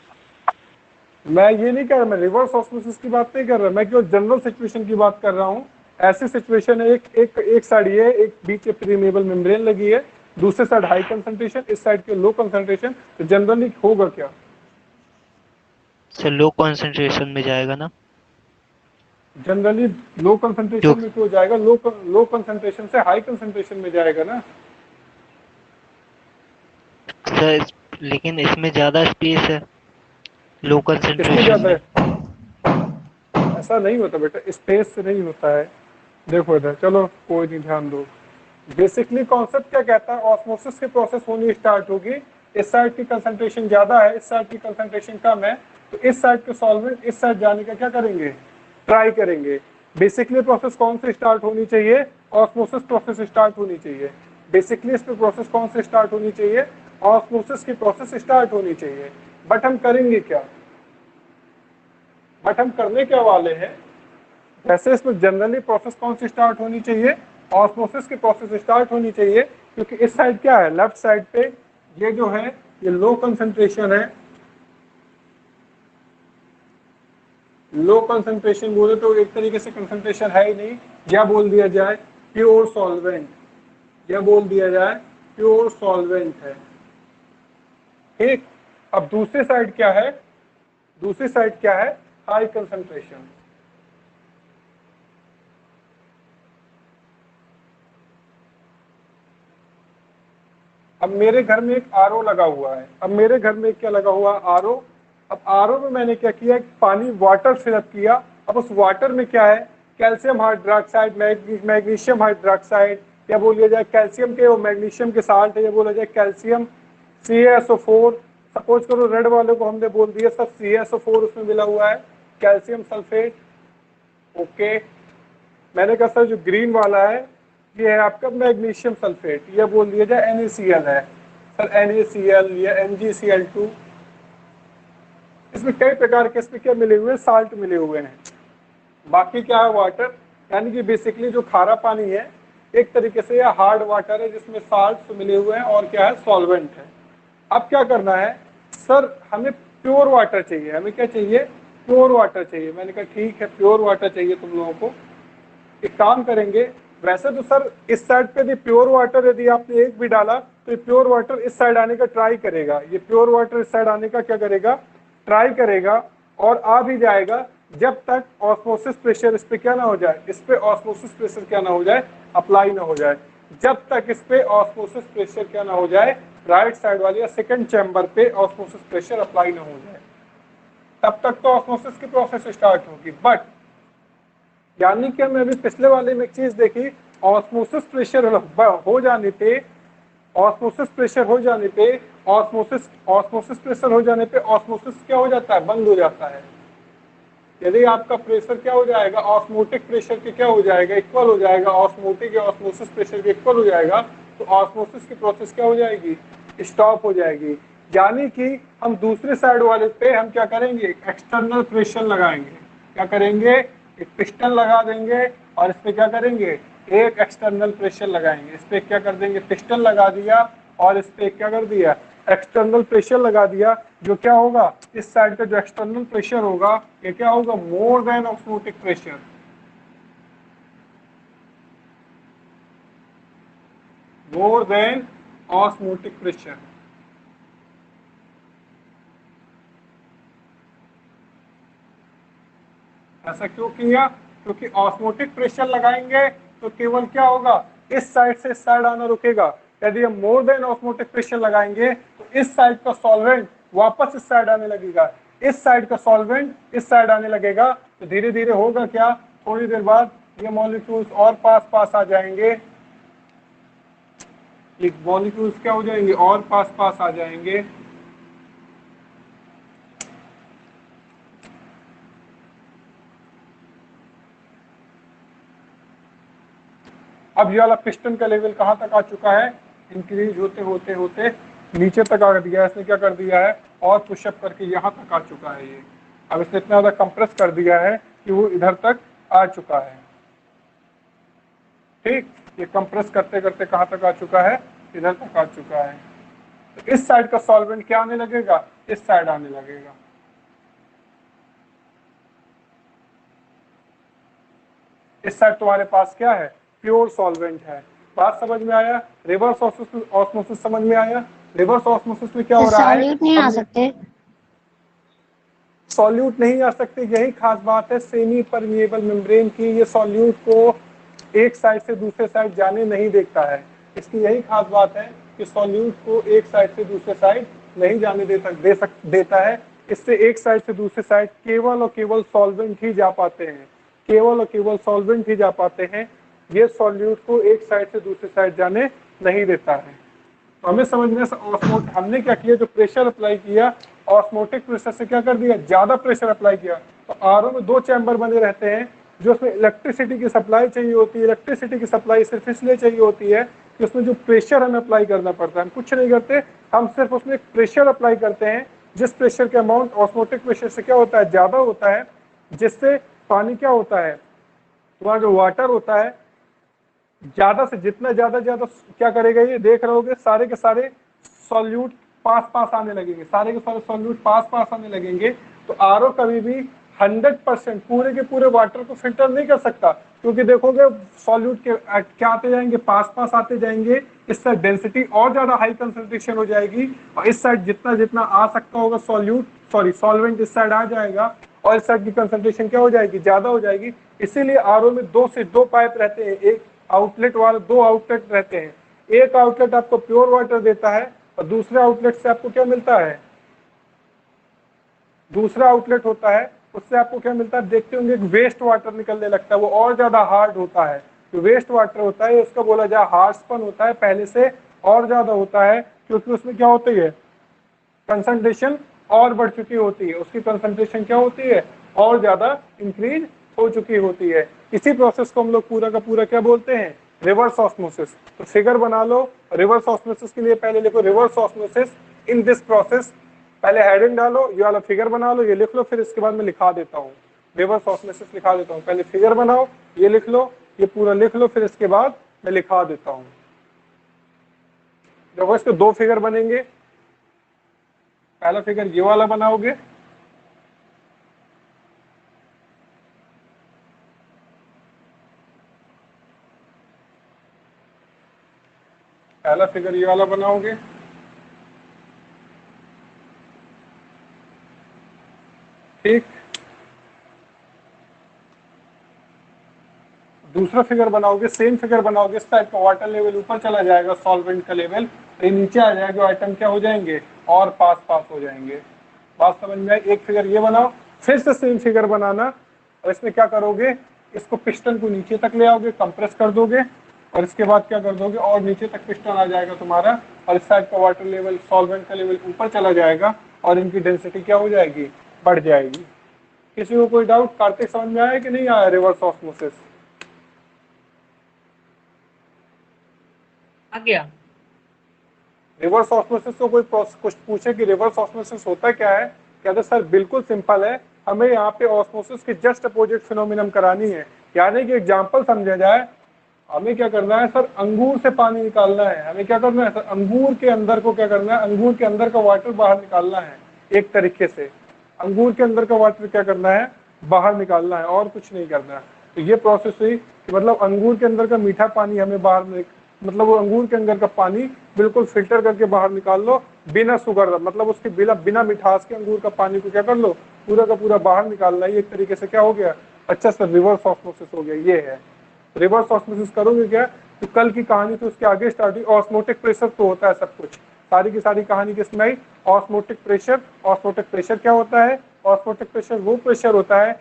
मैं ये नहीं कर रहा, मैं रिवर्स ऑस्मोसिस की बात नहीं कर रहा, मैं केवल जनरल सिचुएशन की बात कर रहा हूँ। ऐसी सिचुएशन है, एक साइड ये, एक बीच में प्रीमेबल मेम्ब्रेन लगी है, दूसरे साइड हाई कंसंट्रेशन, इस साइड के लो कंसंट्रेशन, तो जनरली होगा क्या?
सर लो कंसंट्रेशन में जाएगा ना।
जनरली लो कंसंट्रेशन में क्यों जाएगा, लो कंसंट्रेशन से हाई कंसंट्रेशन में जाएगा ना।
सर लेकिन इसमें ज्यादा स्पेस है लो
किसमें
कंसंट्रेशन
ज्यादा
में।
है? ऐसा नहीं होता बेटा, स्पेस से नहीं होता है, देखो इधर, चलो कोई नहीं, ध्यान दो। बेसिकली कॉन्सेप्ट क्या कहता है, ऑस्मोसिस की प्रोसेस होनी स्टार्ट होगी, इस साइड की कंसंट्रेशन ज्यादा है, इस साइड की कंसंट्रेशन कम है, तो इस साइड के सॉल्वेंट इस साइड जाने का क्या करेंगे, ट्राई करेंगे। बेसिकली प्रोसेस कौन से स्टार्ट होनी चाहिए, ऑस्मोसिस प्रोसेस स्टार्ट होनी चाहिए। बेसिकली इस पे प्रोसेस कौन से स्टार्ट होनी चाहिए, ऑस्मोसिस की प्रोसेस स्टार्ट होनी चाहिए। बट हम करेंगे क्या, बट हम करने क्या वाले हैं, वैसे इसमें जनरली प्रोसेस कौन सी स्टार्ट होनी चाहिए, ऑस्मोसिस की प्रोसेस स्टार्ट होनी चाहिए, क्योंकि इस साइड क्या है, लेफ्ट साइड पे ये जो है ये लो कंसंट्रेशन है, लो कंसंट्रेशन बोले तो एक तरीके से कंसंट्रेशन है ही नहीं, या बोल दिया जाए प्योर सॉल्वेंट, या बोल दिया जाए प्योर सॉल्वेंट है। ठीक, अब दूसरी साइड क्या है, दूसरी साइड क्या है, हाई कंसंट्रेशन। अब मेरे घर में एक आरओ लगा हुआ है, अब मेरे घर में क्या लगा हुआ, आरओ। अब आरओ में मैंने क्या किया, पानी वाटर फिलअप किया, अब उस वाटर में क्या है, कैल्शियम हाइड्रोक्साइड, मैग्नीशियम हाइड्रोक्साइड, या बोलिए जाए कैल्शियम के और मैग्नीशियम के साल्ट है, या बोला जाए कैल्शियम CaSO4, सपोज करो रेड वाले को हमने बोल दिया सब CaSO4 उसमें मिला हुआ है, कैल्शियम सल्फेट। ओके, मैंने कहा सर जो ग्रीन वाला है ये है आपका मैग्नीशियम सल्फेट, या बोल दिया जाए NaCl है, सर NaCl या MgCl2, इसमें कई प्रकार के इसमें क्या मिले हुए, साल्ट मिले हुए हैं। बाकी क्या है, वाटर, यानी कि बेसिकली जो खारा पानी है एक तरीके से यह हार्ड वाटर है जिसमें साल्ट मिले हुए हैं और क्या है, सॉल्वेंट है। अब क्या करना है, सर हमें प्योर वाटर चाहिए, हमें क्या चाहिए, प्योर वाटर चाहिए। मैंने कहा ठीक है, प्योर वाटर चाहिए तुम लोगों को, एक काम करेंगे, वैसे तो सर इस साइड पे भी प्योर वाटर यदि आपने एक भी डाला तो ये प्योर वाटर इस साइड आने का ट्राई करेगा, ये प्योर वाटर इस साइड आने का क्या करेगा, ट्राई करेगा, और आ भी जाएगा जब तक ऑस्मोसिस प्रेशर इस पे क्या ना हो जाए, इस पे ऑस्मोसिस प्रेशर क्या ना हो जाए, अप्लाई ना हो जाए। जब तक इस पे ऑस्मोसिस प्रेशर क्या ना हो जाए, राइट साइड वाली या सेकंड चैम्बर पे ऑस्मोसिस प्रेशर अप्लाई ना हो जाए, तब तक तो ऑस्मोसिस की प्रोसेस स्टार्ट होगी। बट यानी कि हमने अभी पिछले वाले में एक चीज देखी, ऑस्मोसिस प्रेशर हो जाने पे ऑस्मोसिस प्रेशर हो जाने पे ऑस्मोसिस प्रेशर हो जाने पे ऑस्मोसिस क्या हो जाता है, बंद हो जाता है। यदि आपका प्रेशर क्या हो जाएगा, ऑस्मोटिक प्रेशर के क्या हो जाएगा, इक्वल हो जाएगा, ऑस्मोटिक या ऑस्मोसिस प्रेशर के इक्वल हो जाएगा, तो ऑस्मोसिस की प्रोसेस क्या हो जाएगी, स्टॉप हो जाएगी। यानी कि हम दूसरे साइड वाले पे हम क्या करेंगे, एक्सटर्नल प्रेशर लगाएंगे। क्या करेंगे, एक पिस्टन लगा देंगे और इस पे क्या करेंगे, एक एक्सटर्नल प्रेशर लगाएंगे। इस पे क्या कर देंगे, पिस्टन लगा दिया और इस पे क्या कर दिया, एक्सटर्नल प्रेशर लगा दिया। जो क्या होगा, इस साइड का जो एक्सटर्नल प्रेशर होगा ये क्या होगा, more than osmotic pressure. More than osmotic pressure. ऐसा क्यों किया, क्योंकि ऑस्मोटिक प्रेशर लगाएंगे तो केवल क्या होगा, इस साइड से इस साइड आना रुकेगा। यदि हम मोर देन ऑस्मोटिक प्रेशर लगाएंगे तो इस साइड का सॉल्वेंट वापस इस साइड आने लगेगा, इस साइड का सॉल्वेंट इस साइड आने लगेगा। तो धीरे धीरे होगा क्या, थोड़ी देर बाद ये मॉलिक्यूल्स और पास पास आ जाएंगे, ये मॉलिक्यूल्स क्या हो जाएंगे, और पास पास आ जाएंगे। अब ये वाला पिस्टन का लेवल कहाँ तक आ चुका है, इंक्रीज होते होते होते नीचे तक आ दिया है। इसने क्या कर दिया है, और पुशअप करके यहाँ तक आ चुका है ये। अब इसने इतना ज्यादा कंप्रेस कर दिया है कि वो इधर तक आ चुका है। ठीक, ये कंप्रेस करते करते कहाँ तक आ चुका है, इधर तक आ चुका है। तो इस साइड का सॉल्वेंट क्या आने लगेगा, इस साइड आने लगेगा। इस साइड तुम्हारे पास क्या है, प्योर सॉल्वेंट है। बात समझ में आया, रिवर्स ऑस्मोसिस समझ में आया। रिवर्स ऑस्मोसिस में क्या हो रहा है,
सॉल्यूट नहीं आ सकते,
सॉल्यूट नहीं आ सकते, यही खास बात है सेमी परमिएबल मेम्ब्रेन की। ये सॉल्यूट को एक साइड से दूसरे साइड जाने नहीं देता है। इसकी यही खास बात है कि सॉल्यूट को एक साइड से दूसरे साइड नहीं जाने देता है। इससे एक साइड से दूसरे साइड केवल और केवल सॉल्वेंट ही जा पाते हैं, केवल और केवल सॉल्वेंट ही जा पाते हैं। ये सॉल्यूट को एक साइड से दूसरे साइड जाने नहीं देता है। तो हमें समझ में हमने क्या किया, जो प्रेशर अप्लाई किया ऑस्मोटिक प्रेशर से क्या कर दिया, ज्यादा प्रेशर अप्लाई किया। तो आरओ में दो चैम्बर बने रहते हैं, जो उसमें इलेक्ट्रिसिटी की सप्लाई चाहिए होती है। इलेक्ट्रिसिटी की सप्लाई सिर्फ इसलिए चाहिए होती है कि उसमें जो प्रेशर हमें अप्लाई करना पड़ता है, हम कुछ नहीं करते, हम सिर्फ उसमें एक प्रेशर अप्लाई करते हैं। जिस प्रेशर के अमाउंट ऑस्मोटिक प्रेशर से क्या होता है, ज्यादा होता है, जिससे पानी क्या होता है, तुम्हारा जो वाटर होता है, ज्यादा से जितना ज्यादा क्या करेगा, ये देख रहे होगे सारे के सारे सॉल्यूट पास पास आने लगेंगे, सारे के सारे सॉल्यूट पास पास आने लगेंगे। तो आरओ कभी भी 100% पूरे के पूरे वाटर को फिल्टर नहीं कर सकता, क्योंकि देखोगे सॉल्यूट के क्या आते जाएंगे, पास पास आते जाएंगे। इस साइड डेंसिटी और ज्यादा हाई कंसंट्रेशन हो जाएगी, और इस साइड जितना जितना आ सकता होगा सॉल्वेंट इस साइड आ जाएगा, और इस साइड की कंसंट्रेशन क्या हो जाएगी, ज्यादा हो जाएगी। इसीलिए आरओ में 2 से 2 पाइप रहते हैं, एक आउटलेट वाले 2 आउटलेट रहते हैं। एक आउटलेट आपको प्योर वाटर देता है और दूसरे आउटलेट से आपको क्या मिलता है, दूसरा आउटलेट होता है, उससे आपको क्या मिलता है, देखते होंगे एक वेस्ट वाटर निकलने लगता है, वो और ज्यादा हार्ड होता है। जो वेस्ट वाटर होता है उसका बोला जाए हार्डपन होता है, पहले से और ज्यादा होता है, क्योंकि उसमें क्या होती है, कंसंट्रेशन और बढ़ चुकी होती है, उसकी कंसंट्रेशन क्या होती है, और ज्यादा इंक्रीज हो चुकी होती है। इसी प्रोसेस को हम लोग पूरा का पूरा क्या बोलते हैं, रिवर्स ऑस्मोसिस। तो फिगर बना लो रिवर्स ऑस्मोसिस के लिए, पहले लिखो reverse osmosis in this process, पहले हेडिंग डालो, ये वाला फिगर बना लो, ये लिख लो, फिर इसके बाद मैं लिखा देता हूँ, रिवर्स ऑस्मोसिस लिखा देता हूँ। पहले फिगर बनाओ, ये लिख लो, ये पूरा लिख लो, फिर इसके बाद मैं लिखा देता हूँ। देखो इसके 2 फिगर बनेंगे, पहला फिगर ये वाला बनाओगे, पहला फिगर ये वाला बनाओगे, ठीक। दूसरा फिगर बनाओगे, सेम फिगर बनाओगे, इस टाइप का वाटर लेवल ऊपर चला जाएगा, सॉल्वेंट का लेवल, तो ये नीचे आ जाएगा, आइटम क्या हो जाएंगे, और पास पास हो जाएंगे। बात समझ में आई। एक फिगर ये बनाओ, फिर से सेम फिगर बनाना, और इसमें क्या करोगे, इसको पिस्टन को नीचे तक ले आओगे, कंप्रेस कर दोगे, और इसके बाद क्या कर दोगे, और नीचे तक पिस्टन आ जाएगा तुम्हारा, और इस साइड का वाटर लेवल, सॉल्वेंट का लेवल ऊपर चला जाएगा, और इनकी डेंसिटी क्या हो जाएगी, बढ़ जाएगी। किसी को कोई डाउट? कार्तिक समझ में आया कि नहीं आया रिवर्स ऑस्मोसिस?
आ गया।
रिवर्स ऑस्मोसिस को कोई कुछ पूछे कि रिवर्स ऑस्मोसिस होता क्या है, कहते सर बिल्कुल सिंपल है, हमें यहाँ पे ऑस्मोसिस की जस्ट अपोजिट फिनोमिनन करानी है। यानी कि एग्जांपल समझा जाए, हमें क्या करना है सर, अंगूर से पानी निकालना है। हमें क्या करना है सर, अंगूर के अंदर को क्या करना है, अंगूर के अंदर का वाटर बाहर निकालना है। एक तरीके से अंगूर के अंदर का वाटर क्या करना है, बाहर निकालना है, और कुछ नहीं करना है। तो ये प्रोसेस हुई कि मतलब अंगूर के अंदर का मीठा पानी हमें बाहर मतलब वो अंगूर के अंदर का पानी बिल्कुल फिल्टर करके बाहर निकाल लो, बिना शुगर, मतलब उसके बिना मिठास के अंगूर का पानी को क्या कर लो, पूरा का पूरा बाहर निकालना है। एक तरीके से क्या हो गया, अच्छा सर रिवर्स ऑस्मोसिस हो गया। ये है रिवर्स ऑस्मोसिस। करोगे क्या, तो कल की कहानी तो उसके आगे स्टार्ट हुई। ऑस्मोटिक प्रेशर तो होता है सब कुछ, सारी की सारी कहानी किसमें आई, ऑस्मोटिक प्रेशर। ऑस्मोटिक प्रेशर क्या होता है, ऑस्मोटिक प्रेशर वो प्रेशर होता है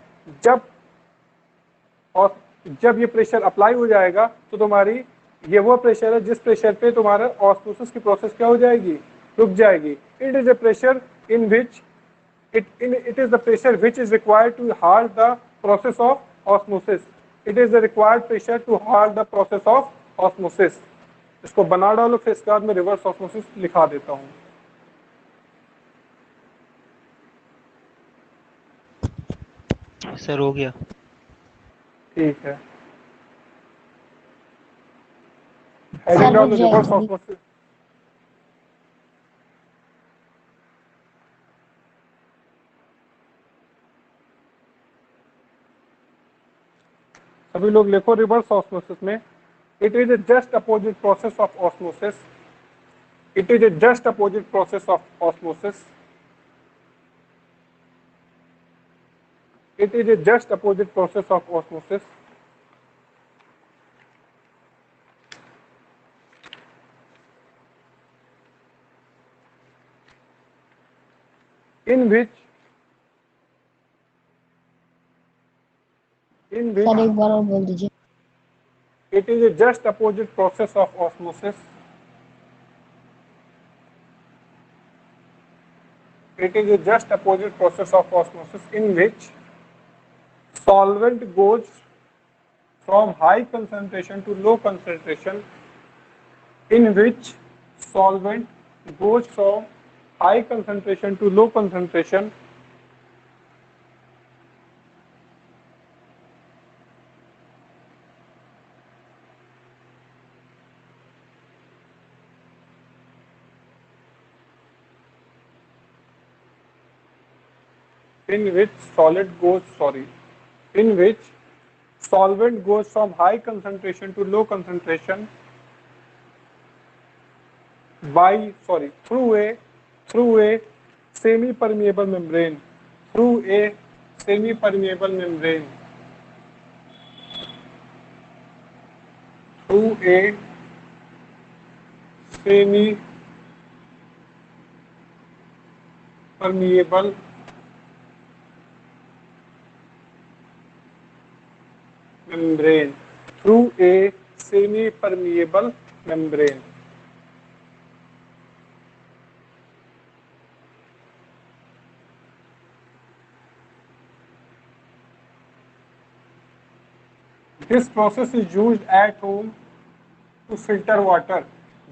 जब ये प्रेशर अप्लाई हो जाएगा तो तुम्हारी ये वो प्रेशर है जिस प्रेशर पे तुम्हारा ऑस्मोसिस की प्रोसेस क्या हो जाएगी, रुक जाएगी। It is a pressure in which it is the pressure which is required to halt the process of osmosis. It is the required pressure to halt the process of osmosis. इसको बना डालो, फिर इसके बाद में रिवर्स ऑस्मोसिस लिखा देता हूं।
सर हो गया।
ठीक है,
सर
हेडिंग
रुक
डालो
जाइए
रिवर्स
थोड़ी।
ऑस्मोसिस। सभी लोग लिखो रिवर्स ऑस्मोसिस में, it is a just opposite process of osmosis. It is a just opposite process of osmosis. It is a just opposite process of osmosis. In which
sir एक बार और बोल दीजिए।
it is a just opposite process of osmosis. It is a just opposite process of osmosis in which solvent goes from high concentration to low concentration. In which solvent goes from high concentration to low concentration. In which solvent goes from high concentration to low concentration through a semi-permeable membrane. Through a semi-permeable membrane. Through a semi-permeable membrane. Through a semi-permeable membrane. This process is used at home to filter water.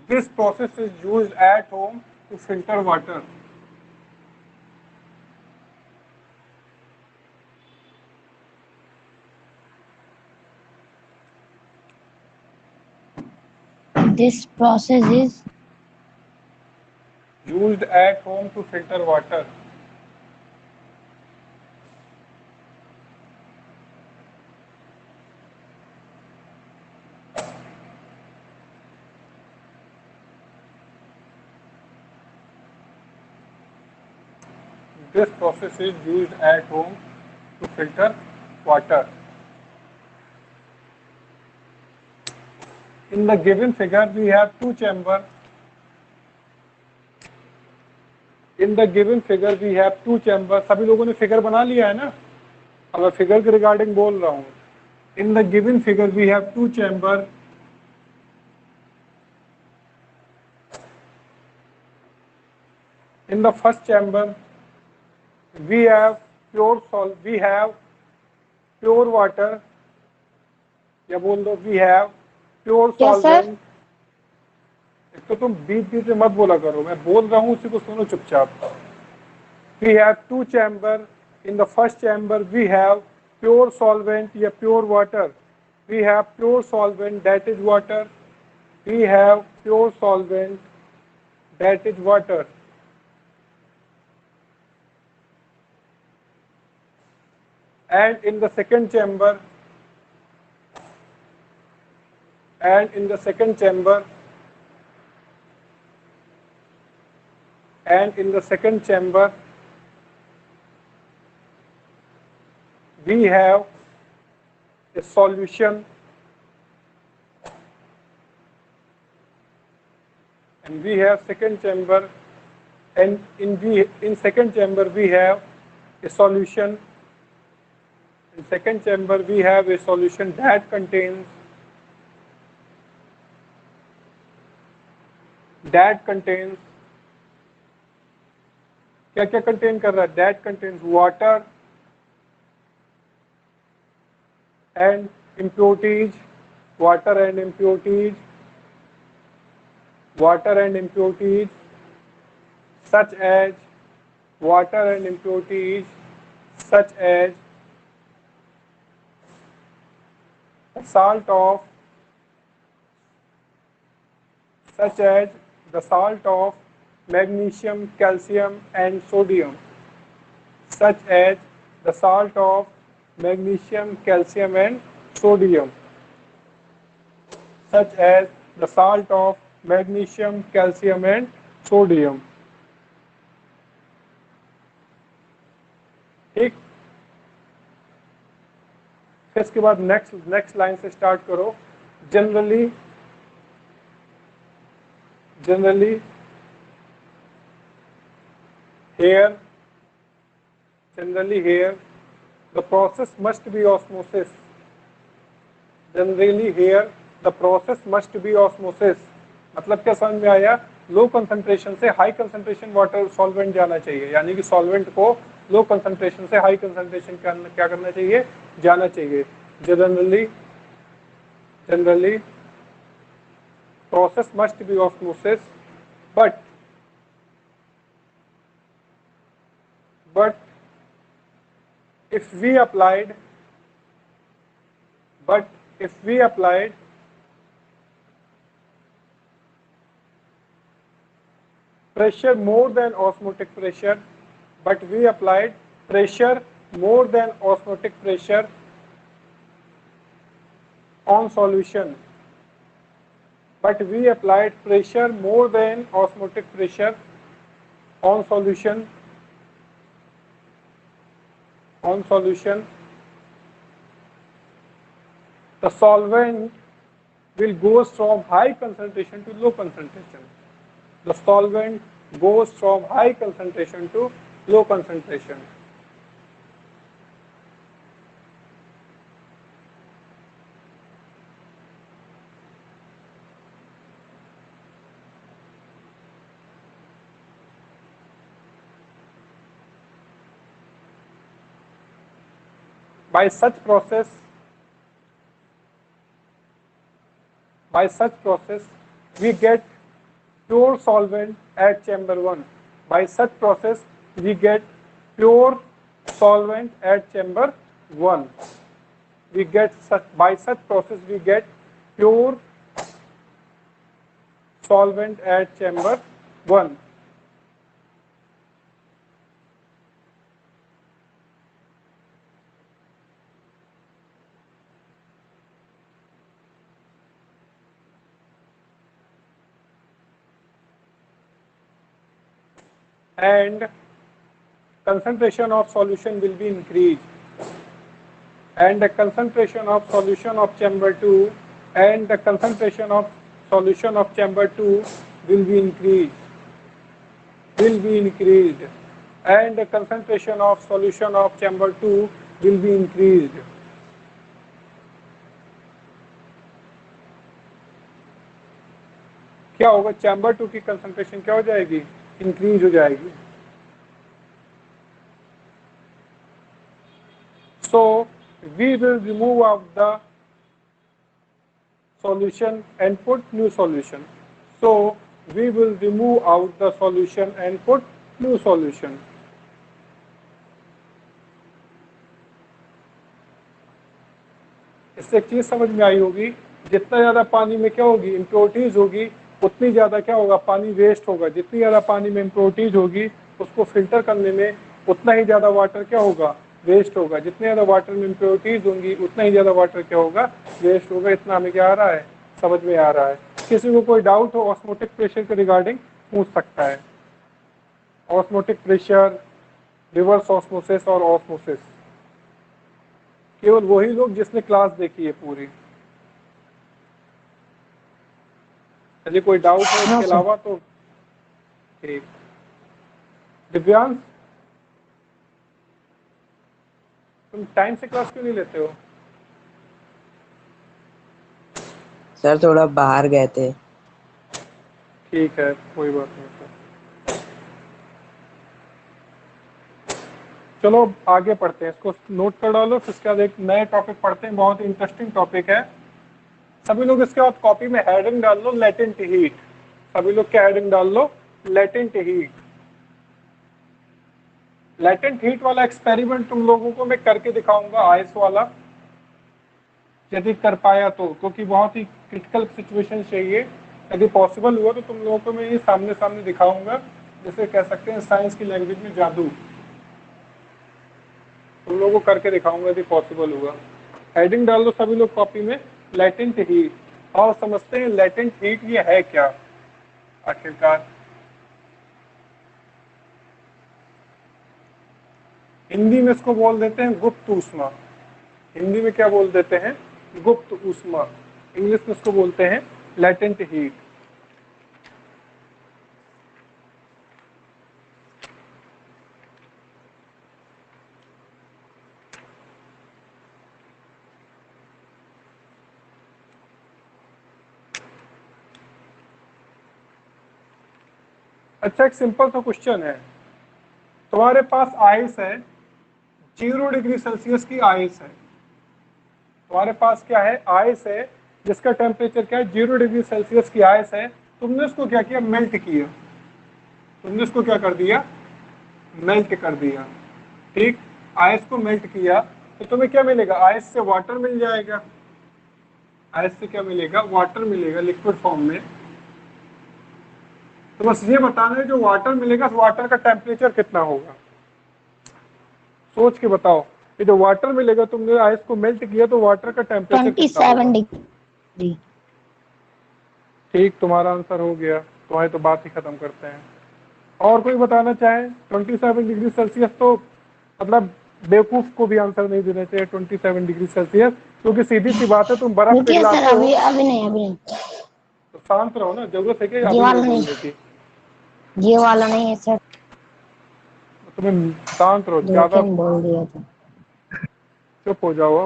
This process is used at home to filter water.
This process is
used at home to filter water. This process is used at home to filter water. In the given figure, we have two chambers. In the given figure, we have two chambers. सभी लोगों ने figure बना लिया है ना? अब मैं figure के रिगार्डिंग बोल रहा हूँ. In the given figure, we have two chambers. In the first chamber we have pure water, या बोल दो we have pure
Yes, sir.
solvent। एक तो तुम बीच बीच में मत बोला करो, मैं बोल रहा हूँ उसी को सुनो चुपचाप। We have two chamber. In the first chamber we have pure solvent या pure water। We have pure solvent, that is water। We have pure solvent, that is water। And in the second chamber, and in the second chamber, and in the second chamber we have a solution, and we have second chamber, and in second chamber we have a solution, in second chamber we have a solution that contains क्या क्या contain कर रहा है, that contains water and impurities, water and impurities, water and impurities, such as water and impurities such as the salt of magnesium, calcium and sodium, such as the salt of magnesium, calcium and sodium, such as the salt of magnesium, calcium and sodium। ठीक, फिर इसके बाद next line से start करो। Generally here the process must be osmosis। Generally here the process must be osmosis, मतलब क्या समझ में आया? लो कंसंट्रेशन से हाई कंसंट्रेशन वाटर सॉल्वेंट जाना चाहिए, यानी कि सॉल्वेंट को लो कंसंट्रेशन से हाई कंसंट्रेशन क्या करना चाहिए? जाना चाहिए। Generally process must be osmosis, but if we applied pressure more than osmotic pressure, but we applied pressure more than osmotic pressure on solution, but we applied pressure more than osmotic pressure on solution, the solvent will goes from high concentration to low concentration। The solvent goes from high concentration to low concentration। By such process we get pure solvent at chamber 1। By such process we get pure solvent at chamber 1। By such process we get pure solvent at chamber 1। And concentration of solution will be increased, and the concentration of solution of chamber 2 and the concentration of solution of chamber 2 will be increased, and the concentration of solution of chamber 2 will be increased। क्या होगा? Chamber 2 की concentration क्या हो जाएगी? Increase हो जाएगी। So we will remove out the solution and put new solution. So we will remove out the solution and put new solution. इससे एक चीज समझ में आई होगी, जितना ज्यादा पानी में क्या होगी, इम्प्योरिटीज होगी, उतनी ज्यादा क्या होगा, पानी वेस्ट होगा। जितनी ज्यादा पानी में इम्प्योरिटीज होगी, उसको फिल्टर करने में उतना ही ज्यादा वाटर क्या होगा, वेस्ट होगा। जितने ज्यादा वाटर में इम्प्योरिटीज होंगी, उतना ही ज्यादा वाटर क्या होगा, वेस्ट होगा। इतना हमें क्या आ रहा है, समझ में आ रहा है। किसी को कोई डाउट हो ऑस्मोटिक प्रेशर के रिगार्डिंग पूछ सकता है। ऑस्मोटिक प्रेशर, रिवर्स ऑस्मोसिस और ऑस्मोसिस, केवल वही लोग जिसने क्लास देखी है पूरी। यदि कोई डाउट है इसके अलावा तो ठीक। दिव्यांश, तुम टाइम से क्लास क्यों नहीं लेते हो?
सर थोड़ा बाहर गए थे।
ठीक है, कोई बात नहीं सर। चलो आगे पढ़ते हैं, इसको नोट कर डालो। फिर इसके बाद एक नए टॉपिक पढ़ते हैं, बहुत इंटरेस्टिंग टॉपिक है। सभी लोग इसके बाद कॉपी में हेडिंग डाल लो, लेटेंट हीट। सभी लोग क्या हेडिंग डाल लो, लेटेंट हीट। लेटेंट हीट वाला एक्सपेरिमेंट तुम लोगों को मैं करके दिखाऊंगा, आईएस वाला, यदि कर पाया तो, क्योंकि बहुत ही क्रिटिकल सिचुएशन चाहिए। यदि पॉसिबल हुआ तो तुम लोगों को मैं ये सामने सामने दिखाऊंगा, जैसे कह सकते हैं साइंस की लैंग्वेज में जादू। तुम लोगों को करके दिखाऊंगा यदि पॉसिबल हुआ। हेडिंग डाल दो सभी लोग कॉपी में, लेटेंट हीट। और समझते हैं लेटेंट हीट ये है क्या आखिरकार। हिंदी में इसको बोल देते हैं गुप्त ऊष्मा। हिंदी में क्या बोल देते हैं, गुप्त ऊष्मा। इंग्लिश में इसको बोलते हैं लेटेंट हीट। अच्छा, एक सिंपल सा क्वेश्चन है। तुम्हारे पास आइस है, 0 डिग्री सेल्सियस की आइस है। तुम्हारे पास क्या है, आइस है, जिसका टेम्परेचर क्या है, 0 डिग्री सेल्सियस की आइस है। तुमने उसको क्या किया, मेल्ट किया। तुमने उसको क्या कर दिया, मेल्ट कर दिया। ठीक, आइस को मेल्ट किया तो तुम्हें क्या मिलेगा, आइस से वाटर मिल जाएगा। आइस से क्या मिलेगा, वाटर मिलेगा लिक्विड फॉर्म में। तो बस ये बताना है, जो वाटर मिलेगा उस वाटर का टेम्परेचर कितना होगा, सोच के बताओ। ये जो वाटर मिलेगा, तुमने आइस को मेल्ट किया तो वाटर का टेम्परेचर कितना
27
होगा।
डिग्री।
ठीक, तुम्हारा आंसर हो गया। तुम्हारी तो बात ही खत्म करते हैं। और कोई बताना चाहे, 27 डिग्री सेल्सियस तो मतलब बेवकूफ को भी आंसर नहीं देना चाहिए 27 डिग्री सेल्सियस, क्योंकि सीधी सी बात है, तुम बर्फ
रुकिए सर,
पिघलाते हो।
अभी अभी नहीं, अभी नहीं।
तो शांत रहो ना, जरूरत है कि
ये
अभी
वाला
नहीं
नहीं,
बोलने की।
ये वाला नहीं है सर,
तुम्हें शांत रहो,
जो
ज्यादा
कि हम बोल दिया था।
चुप हो जाओ।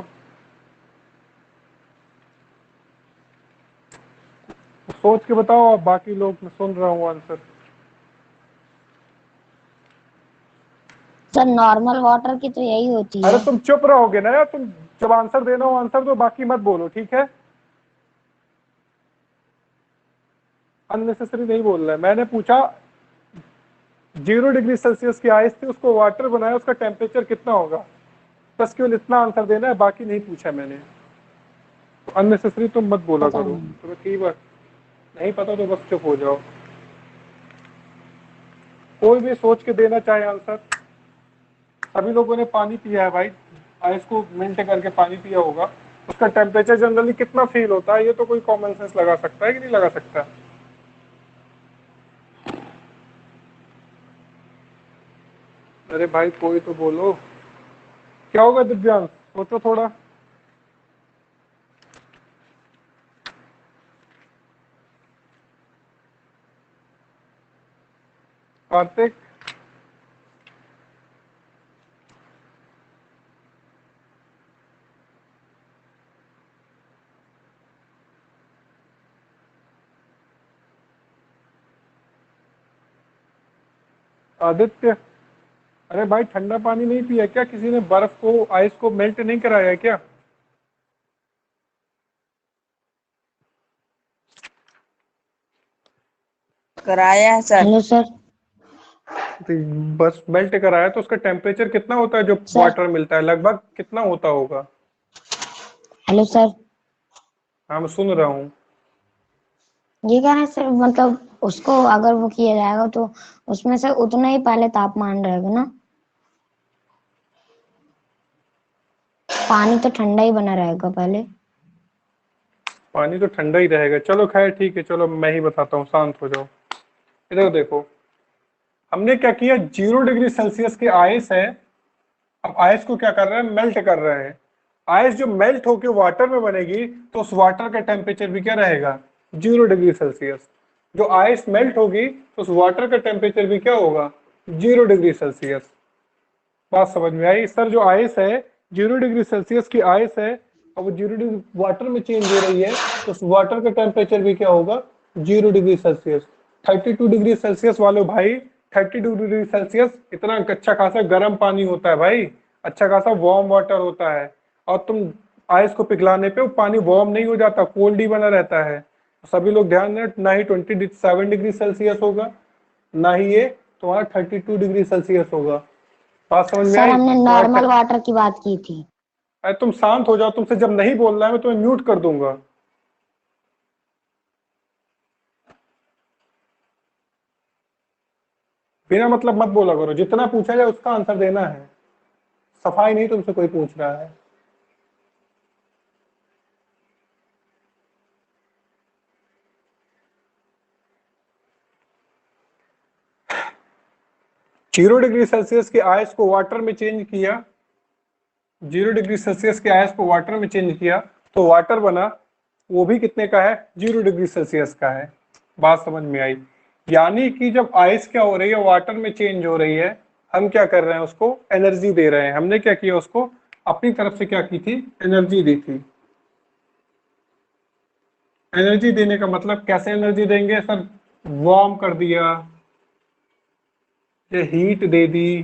अब सोच के बताओ, अब बाकी लोग, मैं सुन रहा हूँ आंसर।
सर नॉर्मल वाटर की तो यही होती
अरे
है।
तुम चुप रहोगे ना यार, तुम जब आंसर देना हो आंसर दो, बाकी मत बोलो, ठीक है। अननेसेसरी नहीं बोल रहा है। मैंने पूछा 0 डिग्री सेल्सियस की आइस थी, उसको वाटर बनाया, उसका टेम्परेचर कितना होगा, बस केवल इतना आंसर देना है, बाकी नहीं पूछा मैंने। तो अननेसेसरी तुम मत बोला
पता
करो।
नहीं।
तुम्हें कई बार नहीं पता तो बस चुप हो जाओ। कोई भी सोच के देना चाहे आंसर। सभी लोगों ने पानी पिया है भाई, आइस को मेल्ट करके पानी पिया होगा, उसका टेम्परेचर जनरली कितना फील होता है, ये तो कोई कॉमन सेंस लगा सकता है कि नहीं लगा सकता। अरे भाई कोई तो बोलो, क्या होगा दिव्यांश, सोचो थोड़ा। कार्तिक, आदित्य, अरे भाई ठंडा पानी नहीं पिया क्या? किसी ने बर्फ को, आइस को मेल्ट नहीं कराया है क्या?
कराया है सर।
Hello sir.
तो बस मेल्ट कराया तो उसका टेम्परेचर कितना होता है जो
सर।
वाटर मिलता है, लगभग कितना होता होगा?
Hello sir.
हाँ मैं सुन रहा हूँ।
ये कह रहे हैं सर, मतलब उसको अगर वो किया जाएगा तो उसमें से उतना ही पहले तापमान रहेगा ना? पानी तो ठंडा ही बना रहेगा पहले।
पानी तो ठंडा ही रहेगा। चलो खैर ठीक है, चलो मैं ही बताता हूँ, शांत हो जाओ। इधर देखो, हमने क्या किया, 0 डिग्री सेल्सियस की आइस है। अब आइस को क्या कर रहे हैं, मेल्ट कर रहे हैं। आइस जो मेल्ट होकर वाटर में बनेगी तो उस वाटर का टेम्परेचर भी क्या रहेगा, 0 डिग्री सेल्सियस। जो आइस मेल्ट होगी तो उस वाटर का टेम्परेचर भी क्या होगा, 0 डिग्री सेल्सियस। बात समझ में आई? सर जो आइस है, 0 डिग्री सेल्सियस की आइस है, और वो 0 डिग्री वाटर में चेंज हो रही है तो उस वाटर का टेम्परेचर भी क्या होगा, 0 डिग्री सेल्सियस। 32 डिग्री सेल्सियस वाले भाई, 32 डिग्री सेल्सियस इतना अच्छा खासा गर्म पानी होता है भाई, अच्छा खासा वार्म वाटर होता है। और तुम आइस को पिघलाने पे वो पानी वार्म नहीं हो जाता, कोल्ड ही बना रहता है। सभी लोग ध्यान दें, ना ही 27 डिग्री सेल्सियस होगा, ना ही ये तुम्हारा 32 डिग्री सेल्सियस होगा। बात समझ में
सर
आई?
हमने
तुम्हारा
नॉर्मल वाटर की बात की थी।
अरे तुम शांत हो जाओ, तुमसे जब नहीं बोलना है मैं तुम्हें म्यूट कर दूंगा। बिना मतलब मत बोला करो, जितना पूछा जाए उसका आंसर देना है। सफाई नहीं तुमसे कोई पूछ रहा है। जीरो डिग्री सेल्सियस की आइस को वाटर में चेंज किया, 0 डिग्री सेल्सियस के आइस को वाटर में चेंज किया तो वाटर बना, वो भी कितने का है, 0 डिग्री सेल्सियस का है। बात समझ में आई? यानी कि जब आइस क्या हो रही है, वाटर में चेंज हो रही है, हम क्या कर रहे हैं, उसको एनर्जी दे रहे हैं। हमने क्या किया, उसको अपनी तरफ से क्या की थी, एनर्जी दी थी। एनर्जी देने का मतलब कैसे एनर्जी देंगे सर, वार्म कर दिया, या हीट दे दी,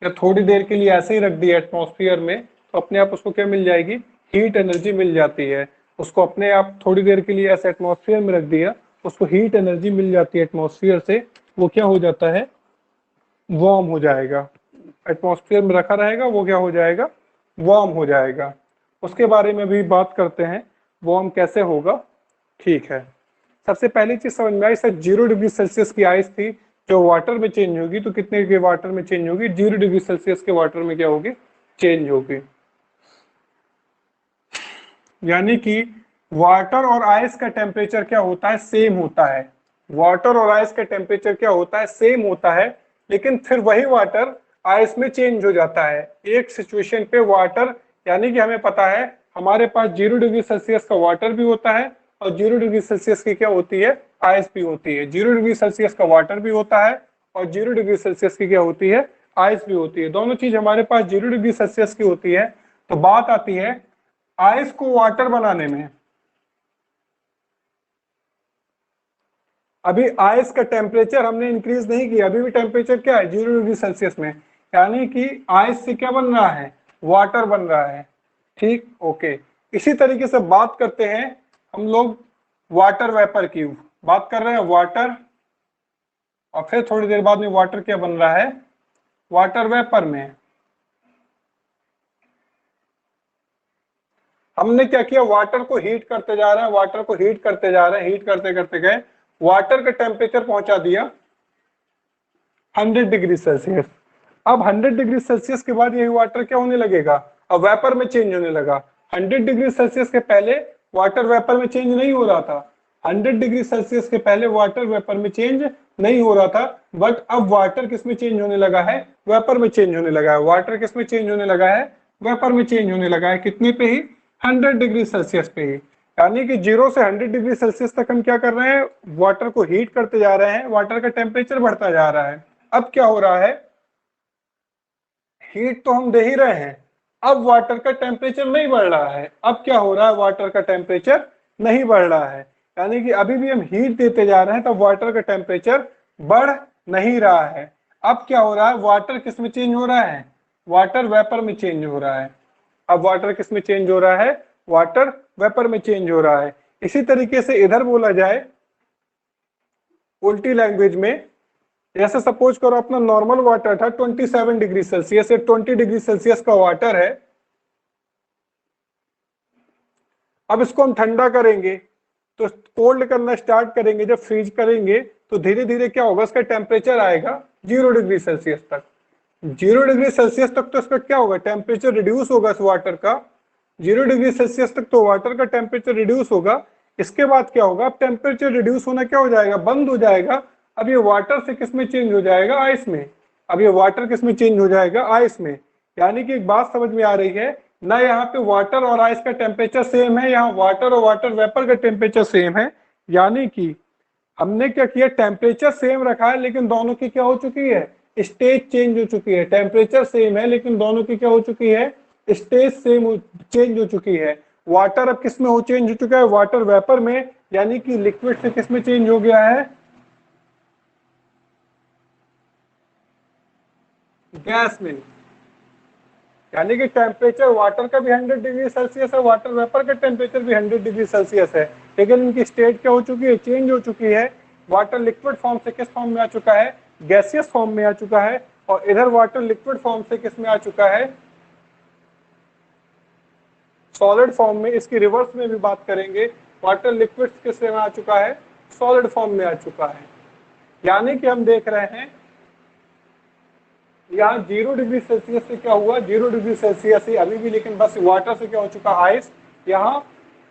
या थोड़ी देर के लिए ऐसे ही रख दिया एटमॉस्फेयर में, तो अपने आप उसको क्या मिल जाएगी, हीट एनर्जी मिल जाती है। उसको अपने आप थोड़ी देर के लिए ऐसे एटमॉस्फेयर में रख दिया, उसको हीट एनर्जी मिल जाती है एटमॉस्फेयर से, वो क्या हो जाता है, वार्म हो जाएगा। एटमॉस्फेयर में रखा रहेगा, वो क्या हो जाएगा, वार्म हो जाएगा। उसके बारे में भी बात करते हैं, वार्म कैसे होगा। ठीक है, सबसे पहली चीज समझ में आई सर, 0 डिग्री सेल्सियस की आइस थी जो वाटर में चेंज होगी तो कितने के वाटर में चेंज होगी, 0 डिग्री सेल्सियस के वाटर में क्या होगी, चेंज होगी। यानी कि वाटर और आइस का टेम्परेचर क्या होता है, सेम होता है। वाटर और आइस का टेम्परेचर क्या होता है, सेम होता है, लेकिन फिर वही वाटर आइस में चेंज हो जाता है। एक सिचुएशन पे वाटर, यानी कि हमें पता है हमारे पास 0 डिग्री सेल्सियस का वाटर भी होता है और 0 डिग्री सेल्सियस की क्या होती है, आइस भी होती है। 0 डिग्री सेल्सियस का वाटर भी होता है और 0 डिग्री सेल्सियस की क्या होती है, आइस भी होती है। दोनों चीज हमारे पास 0 डिग्री सेल्सियस की होती है। तो बात आती है आइस को वाटर बनाने में। अभी आइस का टेम्परेचर हमने इंक्रीज नहीं किया, अभी भी टेम्परेचर क्या है, 0 डिग्री सेल्सियस में, यानी कि आइस से क्या बन रहा है, वाटर बन रहा है। ठीक, ओके। इसी तरीके से बात करते हैं हम लोग वाटर वेपर की, बात कर रहे हैं वाटर, और फिर थोड़ी देर बाद में वाटर क्या बन रहा है, वाटर वेपर में। हमने क्या किया, वाटर को हीट करते जा रहे हैं, वाटर को हीट करते जा रहे हैं, हीट करते करते गए, वाटर का टेम्परेचर पहुंचा दिया 100 डिग्री सेल्सियस। अब 100 डिग्री सेल्सियस के बाद यही वाटर क्या होने लगेगा, अब वेपर में चेंज होने लगा। 100 डिग्री सेल्सियस के पहले वाटर वेपर में चेंज नहीं हो रहा था, 100 डिग्री सेल्सियस के पहले वाटर वेपर में चेंज नहीं हो रहा था, बट अब वाटर किस में चेंज होने लगा है, वेपर में चेंज होने लगा है। वाटर किस में चेंज होने लगा है, वेपर में चेंज होने लगा है। कितने पे ही, 100 डिग्री सेल्सियस पे ही। यानी कि 0 से 100 डिग्री सेल्सियस तक हम क्या कर रहे हैं, वाटर को हीट करते जा रहे हैं, वाटर का टेम्परेचर बढ़ता जा रहा है। अब क्या हो रहा है, हीट तो हम दे ही रहे हैं, अब वाटर का टेम्परेचर नहीं बढ़ रहा है। अब क्या हो रहा है, वाटर का टेम्परेचर नहीं बढ़ रहा है, यानी कि अभी भी हम हीट देते जा रहे हैं तब वाटर का टेम्परेचर बढ़ नहीं रहा है। अब क्या हो रहा है, वाटर किस में चेंज हो रहा है, वाटर वेपर में चेंज हो रहा है। अब वाटर किस में चेंज हो रहा है, वाटर वेपर में चेंज हो रहा है। इसी तरीके से इधर बोला जाए उल्टी लैंग्वेज में, जैसे सपोज करो अपना नॉर्मल वाटर था 27 डिग्री सेल्सियस से 20 डिग्री सेल्सियस का वाटर है। अब इसको हम ठंडा करेंगे तो कोल्ड करना स्टार्ट करेंगे, जब फ्रीज करेंगे तो धीरे धीरे क्या होगा, इसका टेम्परेचर आएगा 0 डिग्री सेल्सियस तक। 0 डिग्री सेल्सियस तक तो इसका क्या होगा, टेम्परेचर रिड्यूस होगा इस वाटर का। 0 डिग्री सेल्सियस तक तो वाटर का टेम्परेचर रिड्यूस होगा। इसके बाद क्या होगा, अब टेम्परेचर रिड्यूस होना क्या हो जाएगा, बंद हो जाएगा। अब ये वाटर से किस में चेंज हो जाएगा, आइस में। अब ये वाटर किस में चेंज हो जाएगा, आइस में। यानी कि एक बात समझ में आ रही है ना, यहाँ पे वाटर और आइस का टेम्परेचर सेम है, यहाँ वाटर और वाटर वेपर का टेम्परेचर सेम है। यानी कि हमने क्या किया, टेम्परेचर सेम रखा है लेकिन दोनों की क्या हो चुकी है, स्टेज चेंज हो चुकी है। टेम्परेचर सेम है लेकिन दोनों की क्या हो चुकी है, स्टेज सेम चेंज हो चुकी है। वाटर अब किस में हो चेंज हो चुका है, वाटर वेपर में, यानी कि लिक्विड से किस में चेंज हो गया है, गैस में। यानी कि टेम्परेचर वाटर का भी 100 डिग्री सेल्सियस है, वाटर वेपर का टेम्परेचर भी 100 डिग्री सेल्सियस है, लेकिन इनकी स्टेट क्या हो चुकी है, चेंज हो चुकी है। वाटर लिक्विड फॉर्म से किस फॉर्म में आ चुका है, गैसियस फॉर्म में आ चुका है। और इधर वाटर लिक्विड फॉर्म से किस में आ चुका है, सॉलिड फॉर्म में। इसकी रिवर्स में भी बात करेंगे, वाटर लिक्विड किस में आ चुका है, सॉलिड फॉर्म में आ चुका है। यानी कि हम देख रहे हैं यहाँ 0 डिग्री सेल्सियस से क्या हुआ, 0 डिग्री सेल्सियस से अभी भी, लेकिन बस वाटर से क्या हो चुका है, आइस। यहाँ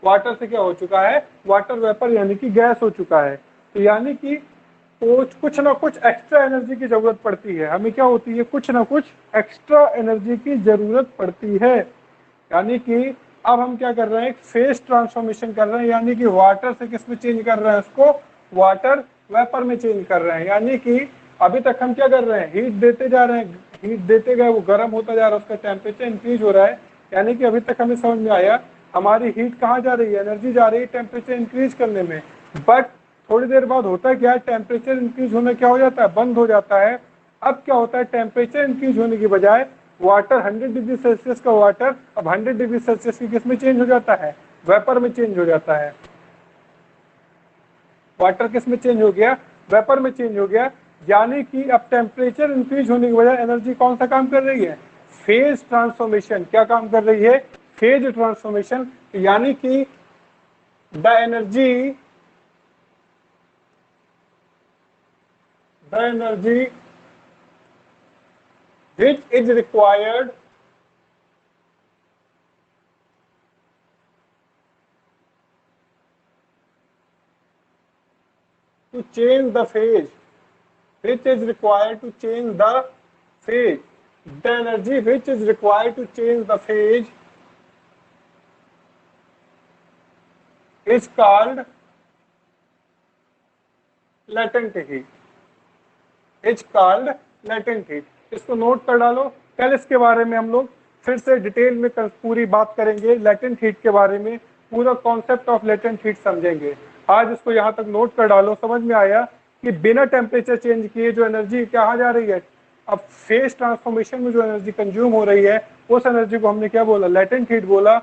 वाटर से क्या हो चुका है, वाटर वेपर यानी कि गैस हो चुका है। तो यानी कि कुछ ना कुछ एक्स्ट्रा एनर्जी की जरूरत पड़ती है, हमें क्या होती है, कुछ ना कुछ एक्स्ट्रा एनर्जी की जरूरत पड़ती है। यानी कि अब हम क्या कर रहे हैं, एक फेज ट्रांसफॉर्मेशन कर रहे हैं, यानी कि वाटर से किस में चेंज कर रहे हैं, उसको वाटर वेपर में चेंज कर रहे हैं। यानी कि अभी तक हम क्या कर रहे हैं, हीट देते जा रहे हैं, हीट देते गए वो गर्म होता जा रहा है, उसका टेम्परेचर इंक्रीज हो रहा है। यानी कि अभी तक हमें समझ में आया हमारी हीट कहाँ जा रही है, एनर्जी जा रही है टेम्परेचर इंक्रीज करने में। बट थोड़ी देर बाद होता है क्या, टेम्परेचर इंक्रीज होने क्या हो जाता है, बंद हो जाता है। अब क्या होता है, टेम्परेचर इंक्रीज होने की बजाय वाटर 100 डिग्री सेल्सियस का वाटर अब 100 डिग्री सेल्सियस की किस में चेंज हो जाता है, वेपर में चेंज हो जाता है। वाटर किस में चेंज हो गया, वेपर में चेंज हो गया। यानी कि अब टेम्परेचर इंक्रीज होने की वजह एनर्जी कौन सा काम कर रही है, फेज ट्रांसफॉर्मेशन। क्या काम कर रही है, फेज ट्रांसफॉर्मेशन। यानी कि the energy which is required to change the phase, which is required to change the phase, the energy which is required to change the phase is called latent heat, is called latent heat। इसको note कर डालो, कल इसके बारे में हम लोग फिर से डिटेल में पूरी बात करेंगे, लेटेंट हीट के बारे में पूरा कॉन्सेप्ट ऑफ लेटेंट हीट समझेंगे। आज इसको यहाँ तक नोट कर डालो। समझ में आया कि बिना टेम्परेचर चेंज किए जो एनर्जी कहाँ जा रही है, अब फेज ट्रांसफॉर्मेशन में जो एनर्जी कंज्यूम हो रही है, उस एनर्जी को हमने क्या बोला, लेटेंट हीट बोला।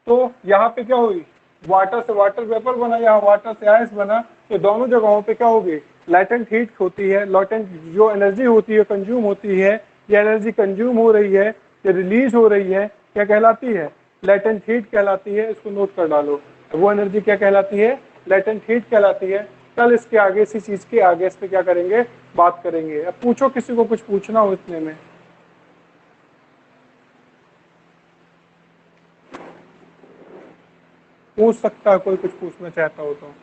तो यहाँ पे क्या हुई, वाटर से वाटर वेपर बना, यहाँ वाटर से आइस बना। तो दोनों जगहों पे क्या होगी, लेटेंट हीट होती है। लेटेंट जो एनर्जी होती है कंज्यूम होती है, ये एनर्जी कंज्यूम हो रही है, ये रिलीज हो रही है, क्या कहलाती है, लेटेंट हीट कहलाती है। इसको नोट कर डालो, वो एनर्जी क्या कहलाती है, लेटेंट हीट कहलाती है। कल इसके आगे, इसी चीज के आगे इस पे क्या करेंगे, बात करेंगे। अब पूछो किसी को कुछ पूछना हो इतने में। पूछ सकता है कोई, कुछ पूछना चाहता हो तो।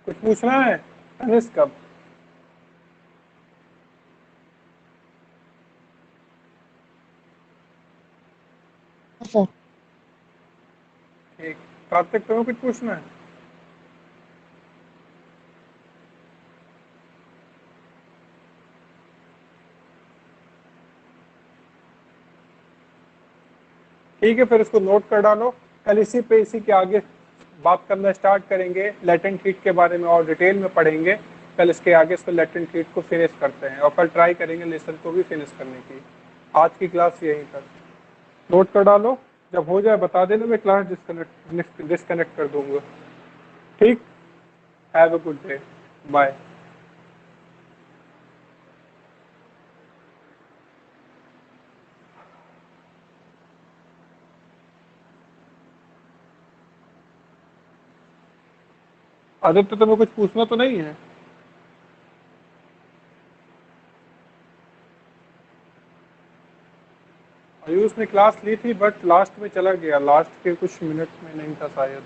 कुछ पूछना है अनिस, कब
सर
ठीक, कार्तिक तुम्हें कुछ पूछना है? ठीक है, फिर इसको नोट कर डालो। कल इसी के आगे बात करना स्टार्ट करेंगे, लेटेंट हीट के बारे में और डिटेल में पढ़ेंगे। कल इसके आगे इसको लेटेंट हीट को फिनिश करते हैं और कल ट्राई करेंगे लेसन को भी फिनिश करने की। आज की क्लास यहीं तक, नोट कर डालो। जब हो जाए बता देना, मैं क्लास डिस्कनेक्ट कर दूंगा। ठीक, have a good day, bye. Aditya तुम्हें कुछ पूछना तो नहीं है? आयुष ने क्लास ली थी बट लास्ट में चला गया, लास्ट के कुछ मिनट में नहीं था शायद।